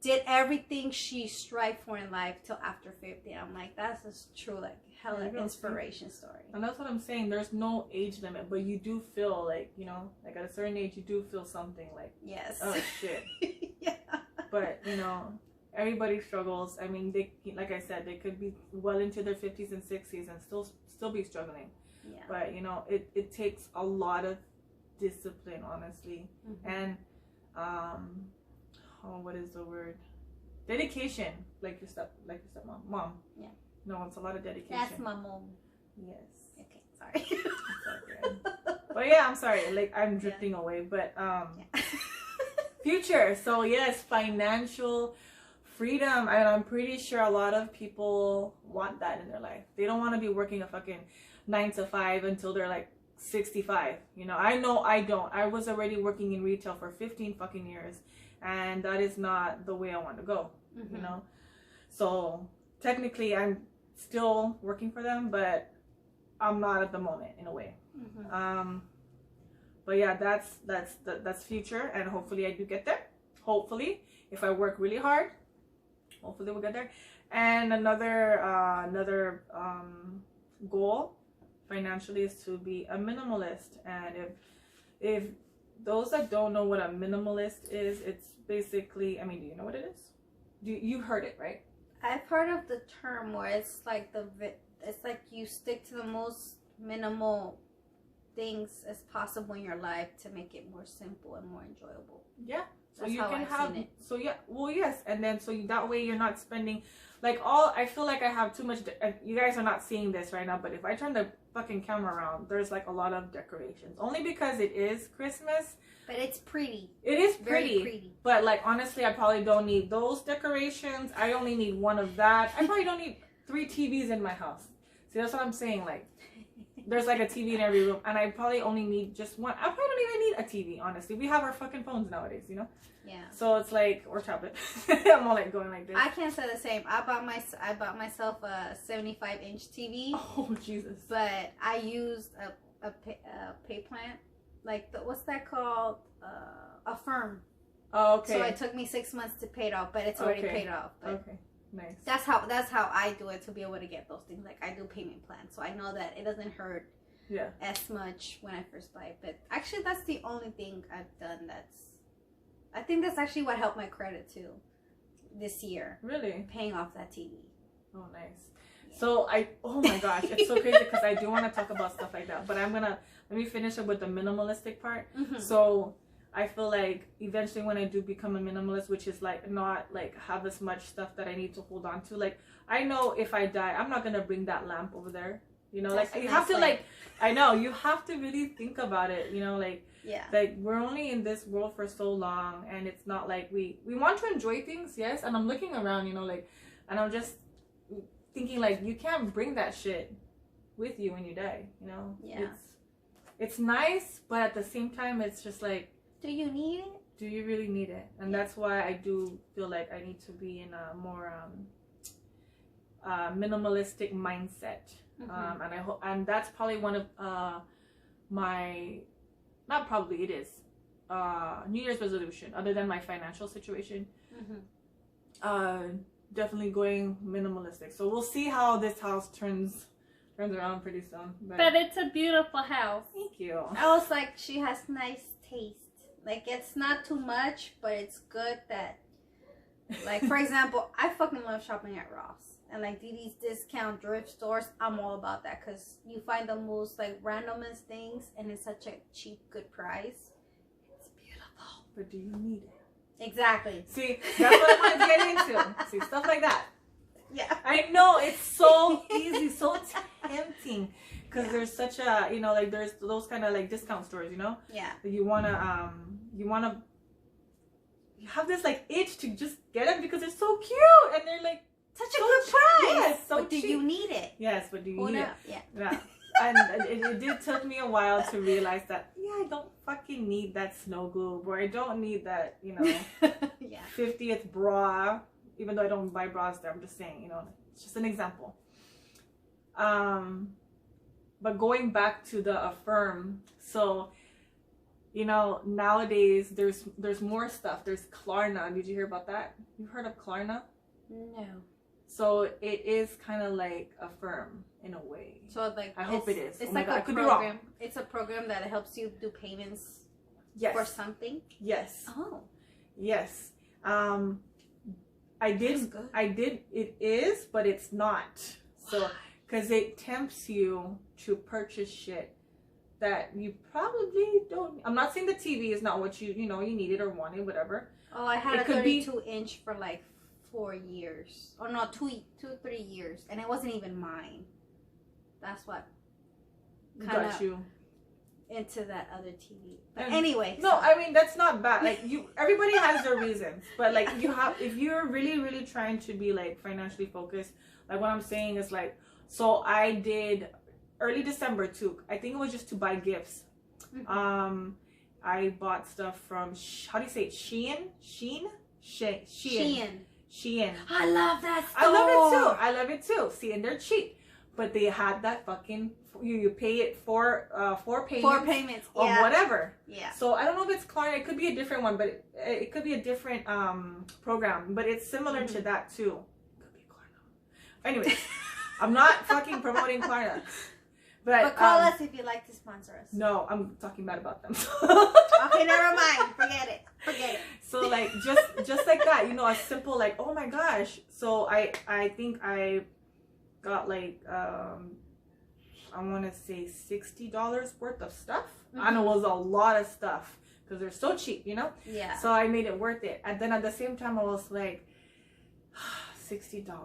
did everything she strived for in life till after 50. I'm like, that's a true like hella inspiration story. And that's what I'm saying, there's no age limit, but you do feel like, like at a certain age you do feel something like, yes, oh shit. Yeah. But everybody struggles. I mean, they, like I said, they could be well into their 50s and 60s and still be struggling. Yeah. But it takes a lot of discipline, honestly. And what is the word? Dedication, like your stepmom. Mom. Yeah. No, it's a lot of dedication. That's my mom. Yes. Okay. Sorry. But yeah, I'm sorry. Like I'm drifting away. But future. So yes, financial freedom. And I'm pretty sure a lot of people want that in their life. They don't want to be working a fucking 9 to 5 until they're like 65. You know I don't. I was already working in retail for 15 fucking years, and that is not the way I want to go. You know, so technically I'm still working for them, but I'm not at the moment in a way. But yeah, that's future, and hopefully I do get there. Hopefully, if I work really hard, hopefully we'll get there. And another goal financially is to be a minimalist. And if those that don't know what a minimalist is, it's basically, I mean, do you know what it is? You've heard it, right? I've heard of the term where it's like you stick to the most minimal things as possible in your life to make it more simple and more enjoyable. Yeah. So that's you how can I've have seen it. So yeah, well yes, and then so that way you're not spending like all. I feel like I have too much. You guys are not seeing this right now, but if I turn the fucking camera around, there's like a lot of decorations. Only because it is Christmas. But it's pretty. It is Very pretty. But like honestly, I probably don't need those decorations. I only need one of that. I probably don't need 3 TVs in my house. See, that's what I'm saying. Like, there's like a TV in every room, and I probably only need just one. I probably don't even need a TV, honestly. We have our fucking phones nowadays, you know? Yeah. So it's like, or tablet. I'm all like going like this. I can't say the same. I bought myself a 75-inch TV. Oh, Jesus. But I used a pay plan. Like, what's that called? Affirm. Oh, okay. So it took me 6 months to pay it off, but it's already paid off. But okay. Nice. That's how I do it to be able to get those things. Like I do payment plans, so I know that it doesn't hurt as much when I first buy it. But actually, that's the only thing I've done. I think that's actually what helped my credit too this year. Really? Paying off that TV. Oh, nice. Yeah. So oh my gosh, it's so crazy because I do want to talk about stuff like that, but let me finish it with the minimalistic part. So I feel like eventually when I do become a minimalist, which is like not like have as much stuff that I need to hold on to, like I know if I die, I'm not gonna bring that lamp over there. You know, that's like you have to like, I know you have to really think about it. You know, like like we're only in this world for so long, and it's not like we want to enjoy things, yes. And I'm looking around, you know, like, and I'm just thinking like you can't bring that shit with you when you die. You know, it's nice, but at the same time, it's just like. Do you need it? Do you really need it? And that's why I do feel like I need to be in a more minimalistic mindset. And I hope, and that's probably one of my, not probably, it is New Year's resolution. Other than my financial situation, definitely going minimalistic. So we'll see how this house turns around pretty soon. But it's a beautiful house. Thank you. I was like, she has nice taste. Like, it's not too much, but it's good that, like, for example, I fucking love shopping at Ross. And, like, these discount thrift stores, I'm all about that. Because you find the most, like, randomest things, and it's such a cheap, good price. It's beautiful. But do you need it? Exactly. See, that's what I want to get into. See, stuff like that. Yeah. I know, it's so easy, so tempting. Because there's such a, you know, like there's those kind of like discount stores, you know? Yeah. That you have this like itch to just get them because they're so cute and they're like such a good price. Yes, so but do you need it? Yes, but do you need it? Yeah. And it did take me a while to realize that, I don't fucking need that snow globe, or I don't need that, you know, 50th bra, even though I don't buy bras there. I'm just saying, you know, it's just an example. But going back to the Affirm, so, you know, nowadays there's more stuff. There's Klarna. Did you hear about that? You heard of Klarna? No. So it is kind of like Affirm in a way. So like I hope it is. It's oh like God, a program. It's a program that helps you do payments for something. Yes. Oh. Yes. It is, but it's not. So. Because it tempts you to purchase shit that you probably don't. I'm not saying the TV is not what you needed or wanted, whatever. Oh, I had a 32-inch for like 4 years. Oh no, 3 years, and it wasn't even mine. That's what kind Got of you. into that other TV. But And- anyway. No, I mean that's not bad. Like everybody has their reasons, but like if you're really, really trying to be like financially focused, like what I'm saying is like, so I did early December too. I think it was just to buy gifts. Mhm. I bought stuff from how do you say it? Shein. I love that store. I love it too. See, and they're cheap, but they had that fucking you pay it for 4 payments. 4 payments. Or Yeah. whatever. Yeah. So I don't know if it's Klarna. It could be a different one, but it could be a different program. But it's similar to that too. Could be Klarna. Anyways, I'm not fucking promoting Klarna. But call us if you'd like to sponsor us. No, I'm talking bad about them. Okay, never mind. Forget it. So like just like that, you know, a simple like, oh my gosh. So I think I got like I want to say $60 worth of stuff. I know it was a lot of stuff because they're so cheap, you know. Yeah. So I made it worth it, and then at the same time I was like, $60. Oh,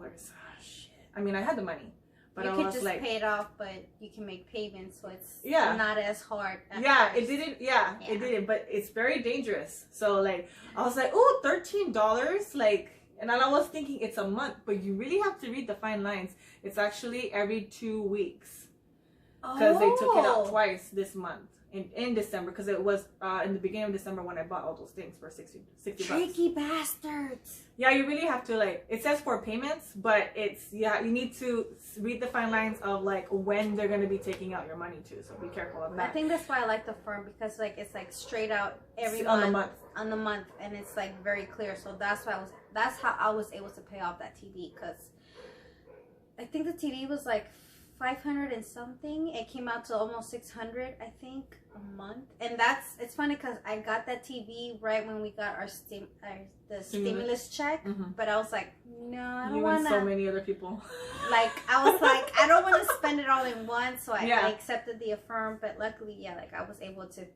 shit. I mean, I had the money, but you I could was just like, pay it off, but you can make payments, so it's Yeah. not as hard. at yeah, first. it didn't. Yeah, Yeah. it didn't. But it's very dangerous. So like, I was like, oh, $13. Like, and then I was thinking it's a month, but you really have to read the fine lines. It's actually every 2 weeks because they took it out twice this month in December because it was in the beginning of December when I bought all those things for 60 bucks. Tricky bastards. Yeah, you really have to like. It says 4 payments, but it's you need to read the fine lines of like when they're gonna be taking out your money too. So be careful of that. I think that's why I like the firm because like it's like straight out every on month. the month. On the month, and it's like very clear. So that's why that's how I was able to pay off that TV because I think the TV was like 500 and something. It came out to almost 600, I think, a month. And it's funny because I got that TV right when we got our stimulus check. But I was like, no, I don't want and to. so many other people. Like I was like, I don't want to spend it all in one. So I Yeah. accepted the Affirm. But luckily, yeah, like I was able to.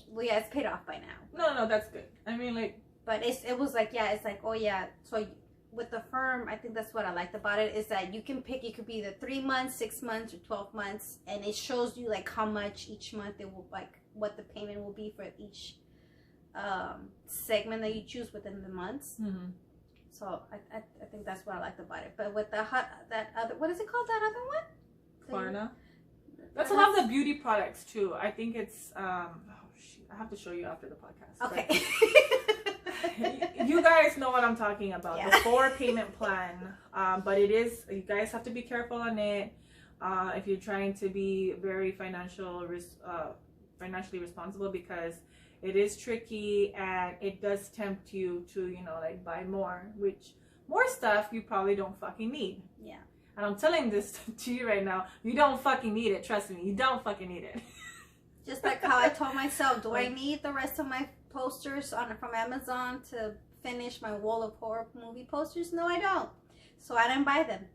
Well, yeah, it's paid off by now. No, that's good. I mean, like, But it was like, yeah, it's like, oh yeah. So with the firm, I think that's what I liked about it is that you can pick. It could be either 3 months, 6 months, or 12 months, and it shows you like how much each month it will like what the payment will be for each segment that you choose within the months. So I think that's what I liked about it. But with that other, what is it called? That other one? Klarna. That's a lot of the beauty products too. I think it's oh shit, I have to show you after the podcast. Okay. You guys know what I'm talking about. Yeah. The 4 payment plan. But it is, you guys have to be careful on it. If you're trying to be very financially responsible because it is tricky and it does tempt you to, you know, like buy more stuff you probably don't fucking need. Yeah. And I'm telling this to you right now, you don't fucking need it. Trust me, you don't fucking need it. Just like how I told myself, do I need the rest of my posters from Amazon to finish my wall of horror movie posters? No, I don't. So I didn't buy them.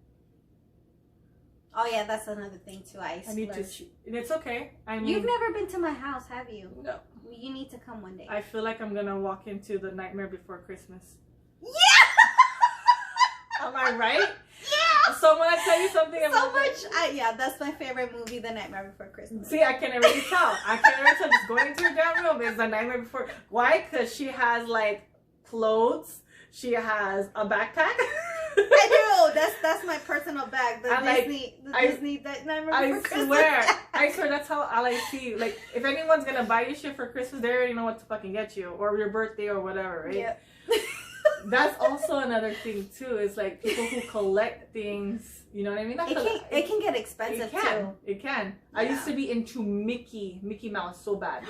Oh yeah, that's another thing too. I need to, and it's okay. I mean, you've never been to my house, have you? No. You need to come one day. I feel like I'm gonna walk into the Nightmare Before Christmas. Yeah. Am I right? Yeah. So when I tell you something So about much. Yeah, that's my favorite movie, The Nightmare Before Christmas. See, I can already tell. Just going into her damn room is The Nightmare Before. Why? Because she has like clothes. She has a backpack. I do. That's my personal bag. The Disney, that Nightmare Before Christmas. I swear that's how all I see. Like, if anyone's gonna buy you shit for Christmas, they already know what to fucking get you, or your birthday, or whatever, right? Yeah. That's also another thing too. Is like people who collect things. You know what I mean? It can get expensive too. It can. Yeah. I used to be into Mickey Mouse so bad.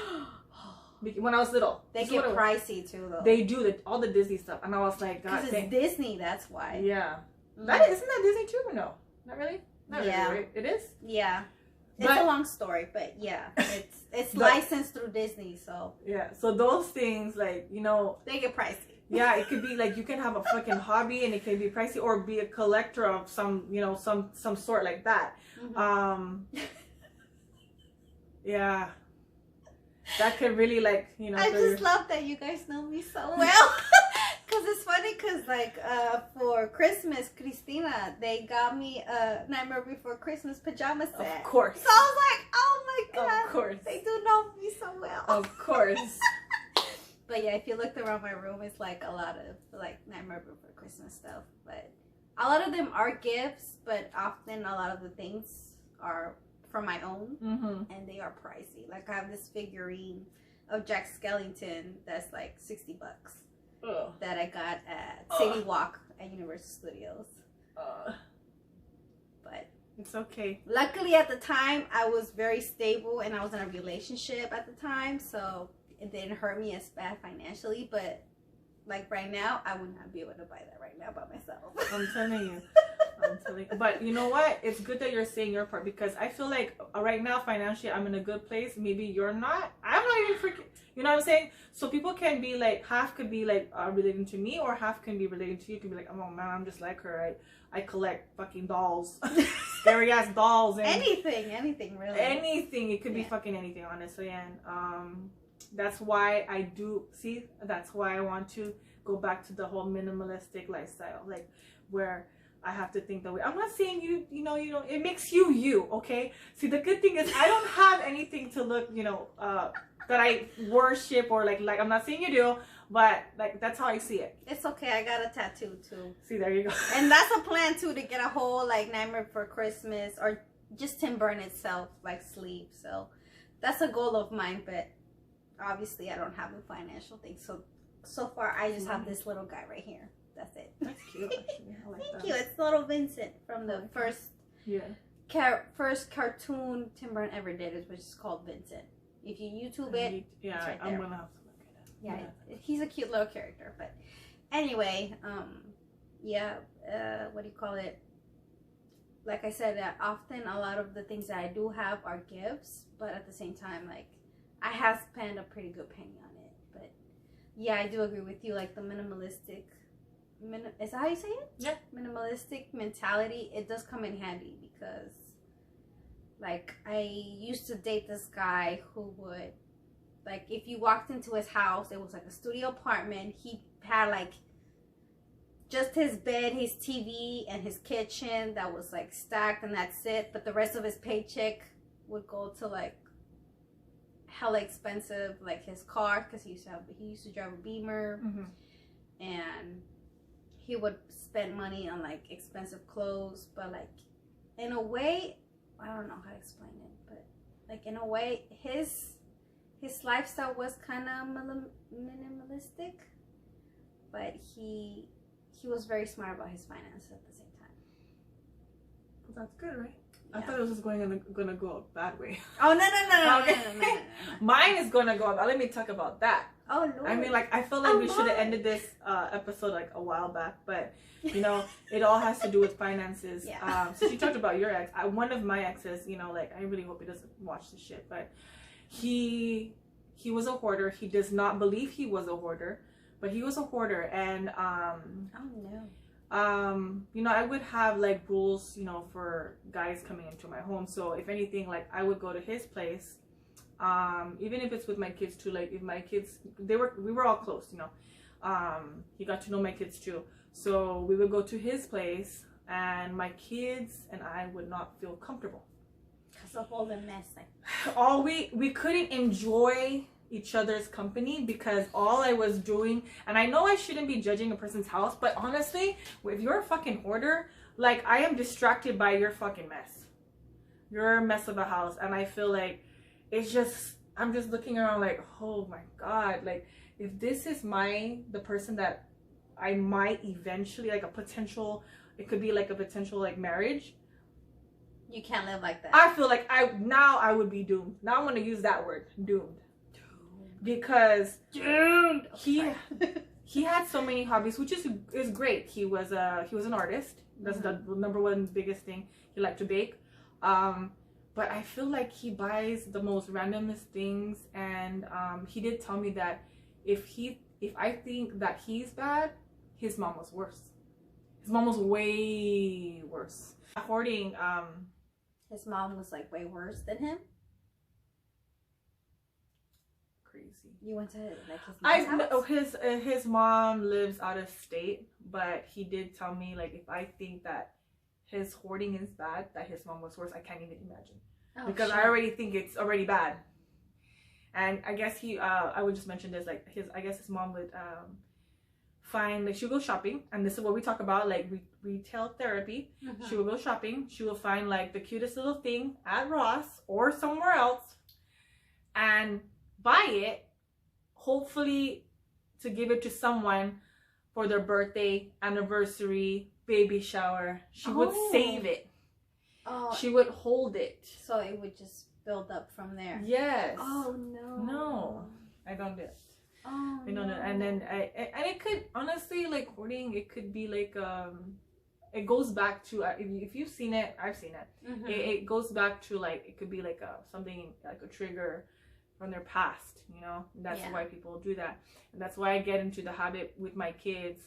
When I was little. They get pricey too, though. They do all the Disney stuff, and I was like, God, because it's Disney. That's why. Yeah. Mm. Isn't that Disney too or no? Not really. Not really. Right? It is. Yeah. It's a long story, but yeah, it's licensed through Disney, so yeah. So those things, like, you know, they get pricey. Yeah, it could be like you can have a fucking hobby and it can be pricey, or be a collector of some, you know, some sort like that. Mm-hmm. Yeah, that could really, like, you know. I just love that you guys know me so well. Cause it's funny, cause like for Christmas, Christina, they got me a Nightmare Before Christmas pajama set. Of course. So I was like, oh my god, of course, they do know me so well. Of course. But yeah, if you looked around my room, it's like a lot of like Nightmare Before Christmas stuff. But a lot of them are gifts, but often a lot of the things are from my own, and they are pricey. Like I have this figurine of Jack Skellington that's like $60 that I got at City Walk at Universal Studios. But it's okay. Luckily, at the time, I was very stable and I was in a relationship at the time, so it didn't hurt me as bad financially. But like right now, I would not be able to buy that right now by myself. I'm telling you. But you know what? It's good that you're saying your part, because I feel like right now financially I'm in a good place. Maybe you're not. I'm not even freaking. You know what I'm saying? So people can be like, half could be like relating to me, or half can be relating to you. Can be like, oh man, I'm just like her. I collect fucking dolls, scary ass dolls, and anything really. Anything. It could be fucking anything, honestly. And that's why I do see. That's why I want to go back to the whole minimalistic lifestyle, like where I have to think that way. I'm not saying you know, it makes you, okay? See, the good thing is I don't have anything to look, that I worship or like I'm not saying you do, but like that's how I see it. It's okay. I got a tattoo too. See, there you go. And that's a plan too, to get a whole like Nightmare Before Christmas or just Tim Burton itself like sleeve. So that's a goal of mine, but obviously I don't have a financial thing. So far I just have this little guy right here. That's it. That's cute, actually. I like Thank that. you. It's little Vincent from the first first cartoon Tim Burton ever did, which is called Vincent. If you YouTube it, yeah, it's right I'm there. gonna have to look at it. Yeah, he's a cute little character. But anyway, what do you call it? Like I said, often a lot of the things that I do have are gifts, but at the same time, like I have spent a pretty good penny on it. But yeah, I do agree with you. Like the minimalistic. Is that how you say it? Yeah. Minimalistic mentality, it does come in handy, because like I used to date this guy who would, like, if you walked into his house, it was like a studio apartment. He had like just his bed, his TV, and his kitchen that was like stacked, and that's it. But the rest of his paycheck would go to like hella expensive, like his car, because he used to drive a Beamer, and he would spend money on like expensive clothes. But like in a way, I don't know how to explain it, but like in a way his lifestyle was kind of minimalistic, but he was very smart about his finances at the same time. Well, that's good, right? Yeah. I thought it was just gonna go a bad way. Oh no. Okay. No. Mine is gonna go up. Let me talk about that. Oh Lord. I mean, like, I feel like we should have ended this episode like a while back, but it all has to do with finances. Yeah. So you talked about your ex. One of my exes, like, I really hope he doesn't watch this shit, but he was a hoarder. He does not believe he was a hoarder, but he was a hoarder. And oh no. I would have like rules, for guys coming into my home. So if anything, like, I would go to his place. Even if it's with my kids too, like if my kids, we were all close, he got to know my kids too. So we would go to his place, and my kids and I would not feel comfortable. Because of all the mess. We couldn't enjoy each other's company, because all I was doing, and I know I shouldn't be judging a person's house, but honestly, if you're a fucking hoarder, like, I am distracted by your fucking mess. You're a mess of a house, and I feel like it's just, I'm just looking around like, oh my God, like, if this is the person that I might eventually, like, it could be like a potential like marriage. You can't live like that. I feel like I would be doomed. Now I'm gonna use that word, doomed. Because he had so many hobbies, which is great. He was an artist. That's the number one biggest thing. He liked to bake. But I feel like he buys the most randomest things, and he did tell me that if I think that he's bad, his mom was worse. His mom was way worse. Hoarding. His mom was like way worse than him. crazy. You went to like his mom's house? His mom lives out of state, but he did tell me like if I think that his hoarding is bad, that his mom was worse. I can't even imagine because I already think it's already bad. And I guess I would just mention this, like I guess his mom would find, like, she would go shopping, and this is what we talk about, like retail therapy. She will go shopping, she will find like the cutest little thing at Ross or somewhere else and buy it, hopefully to give it to someone for their birthday, anniversary, baby shower. She would save it. She would hold it, so it would just build up from there. Yes. Oh no, I don't do it. Oh, I don't know. And then and it could, honestly, like hoarding, it could be like it goes back to if you've seen it, I've seen it. It goes back to like, it could be like something like a trigger from their past, you know. And that's why people do that, and that's why I get into the habit with my kids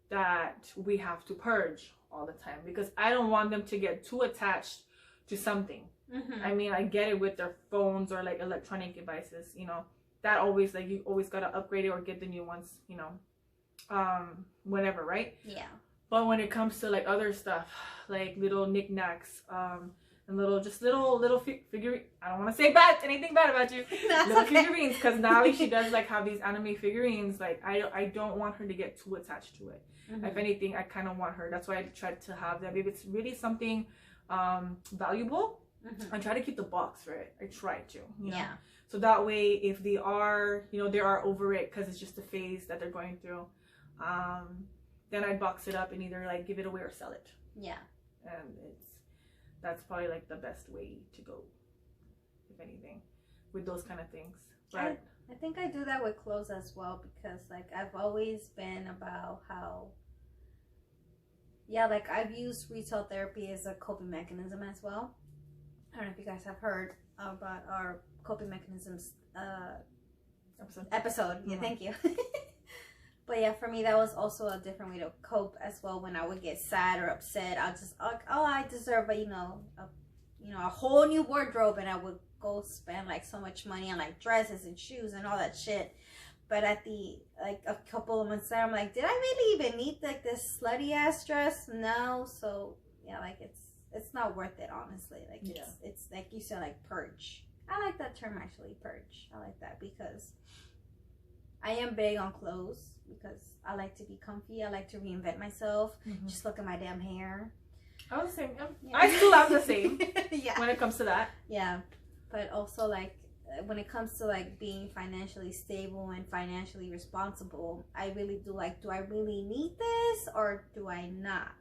that we have to purge all the time, because I don't want them to get too attached to something. I mean, I get it with their phones or like electronic devices, you know, that always, like, you always gotta upgrade it or get the new ones, you know, whatever, right? Yeah. But when it comes to like other stuff, like little knickknacks, and little figurine, I don't want to say anything bad about you. Little figurines, because Nali, she does like have these anime figurines. Like I don't want her to get too attached to it. If anything, I kind of want her. That's why I try to have that. If it's really something valuable, I try to keep the box for it. I try to, you know? Yeah. So that way, if they are, you know, they are over it because it's just a phase that they're going through, then I box it up and either like give it away or sell it. Yeah. And that's probably like the best way to go, if anything, with those kind of things. But I think I do that with clothes as well, because like I've always been about how, like I've used retail therapy as a coping mechanism as well. I don't know if you guys have heard about our coping mechanisms episode. Yeah, thank you. But yeah, for me, that was also a different way to cope as well. When I would get sad or upset, I'll just, I deserve a whole new wardrobe, and I would go spend like so much money on like dresses and shoes and all that shit. But at the like a couple of months later, I'm like, did I really even need like this slutty ass dress? No. So yeah, like it's not worth it, honestly. Like it's like you said, like purge. I like that term, actually, purge. I like that because I am big on clothes, because I like to be comfy. I like to reinvent myself. Just look at my damn hair. I was the same. I still am the same. Yeah. When it comes to that. Yeah, but also like when it comes to like being financially stable and financially responsible, I really do like, do I really need this or do I not?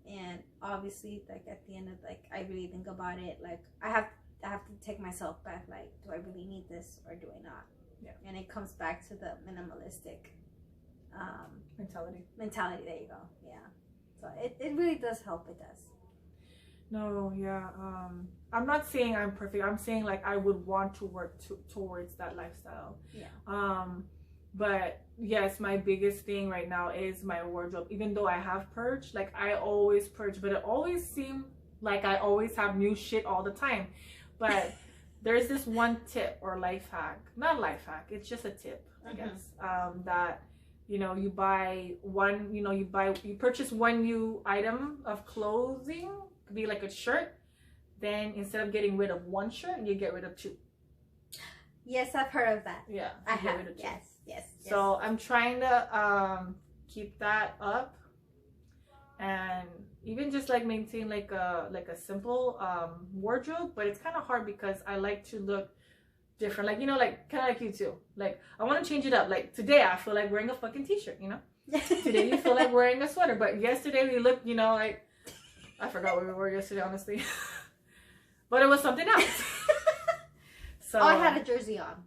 And obviously, like at the end of like, I really think about it. Like I have to take myself back. Like, do I really need this or do I not? Yeah. And it comes back to the minimalistic mentality. There you go. Yeah. So it really does help. It does. No, yeah. I'm not saying I'm perfect. I'm saying like I would want to work towards that lifestyle. Yeah. But yes, my biggest thing right now is my wardrobe. Even though I have purged, like I always purge, but it always seems like I always have new shit all the time. But there's this one tip or life hack, not life hack, it's just a tip, I guess, that, you know, you purchase one new item of clothing, could be like a shirt, then instead of getting rid of one shirt, you get rid of two. Yes, I've heard of that. Yeah, I have. Yes. So I'm trying to keep that up, and even just like maintain like a simple wardrobe. But it's kind of hard because I like to look different, like, you know, like kind of like you too. Like I want to change it up. Like today I feel like wearing a fucking t-shirt, you know. Today you feel like wearing a sweater, but yesterday we looked, you know, like I forgot what we wore yesterday, honestly. But it was something else. So I had a jersey on.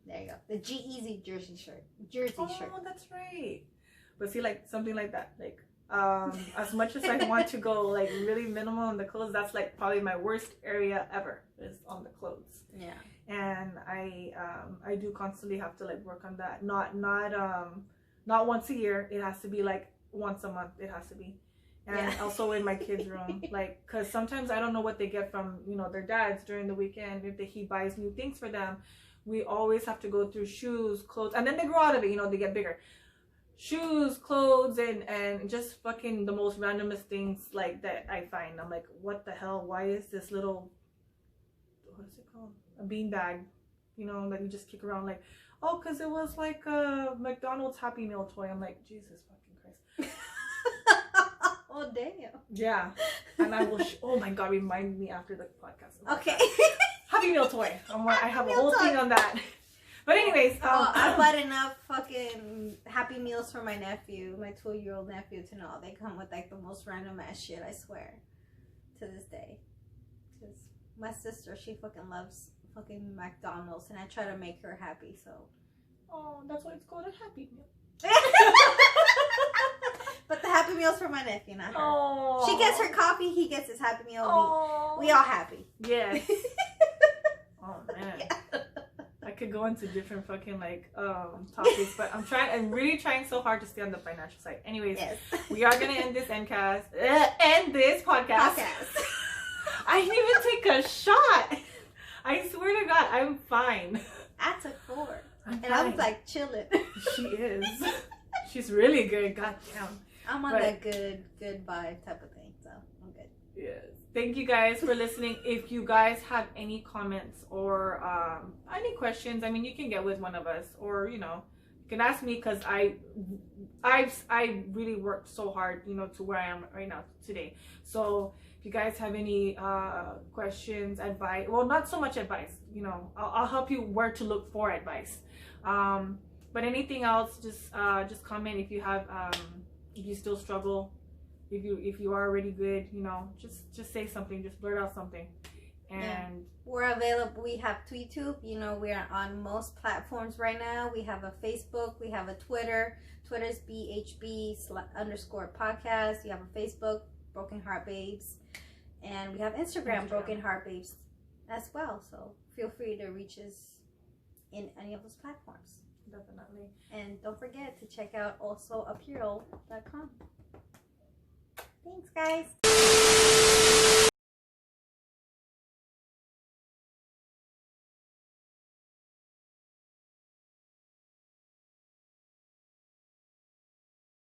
There you go. The G-Eazy jersey shirt. Oh, that's right. But see, like something like that. Like as much as I want to go like really minimal on the clothes, that's like probably my worst area ever, is on the clothes. Yeah. And I do constantly have to like work on that. Not once a year. It has to be like once a month. It has to be. And also in my kids' room, like, because sometimes I don't know what they get from, you know, their dads during the weekend, if he buys new things for them, we always have to go through shoes, clothes, and then they grow out of it, you know, they get bigger. Shoes, clothes, and just fucking the most randomest things like that I find. I'm like, what the hell? Why is this little, what is it called? A beanbag, you know, that you just kick around like, oh, because it was like a McDonald's Happy Meal toy. I'm like, Jesus fucking Christ. Oh, damn. Yeah. And I will, oh my God, remind me after the podcast. Okay. Happy Meal toy. I have a whole thing on that. But anyways. I bought enough fucking Happy Meals for my nephew, my 2-year-old nephew, to know they come with like the most random ass shit, I swear. To this day. Because my sister, she fucking loves fucking McDonald's, and I try to make her happy, so. Oh, that's why it's called a Happy Meal. But the Happy Meal's for my nephew, not her. Oh. She gets her coffee, he gets his Happy Meal. We all happy. Yes. Oh man. Yeah. I could go into different fucking like topics, but I'm really trying so hard to stay on the financial side. Anyways, Yes. we are gonna end this end this podcast. I didn't even take a shot. I swear to God, I'm fine. I took 4. I'm And I was fine. like chilling. She is. She's really good. God damn. I'm on that good vibe type of thing, so I'm good. Yes. Thank you guys for listening. If you guys have any comments or any questions, I mean, you can get with one of us, or you know, you can ask me, because I really worked so hard, you know, to where I am right now today. So if you guys have any questions, advice, well, not so much advice, you know, I'll help you where to look for advice. But anything else, just comment if you have if you still struggle. If you are already good, you know, just say something, just blurt out something. And yeah. We're available. We have YouTube, you know, we are on most platforms right now. We have a Facebook, we have a Twitter. Twitter's BHB_podcast. We have a Facebook, Broken Heart Babes, and we have Instagram, Broken Heart Babes as well. So feel free to reach us in any of those platforms. Definitely. And don't forget to check out also apparel.com. Thanks, guys.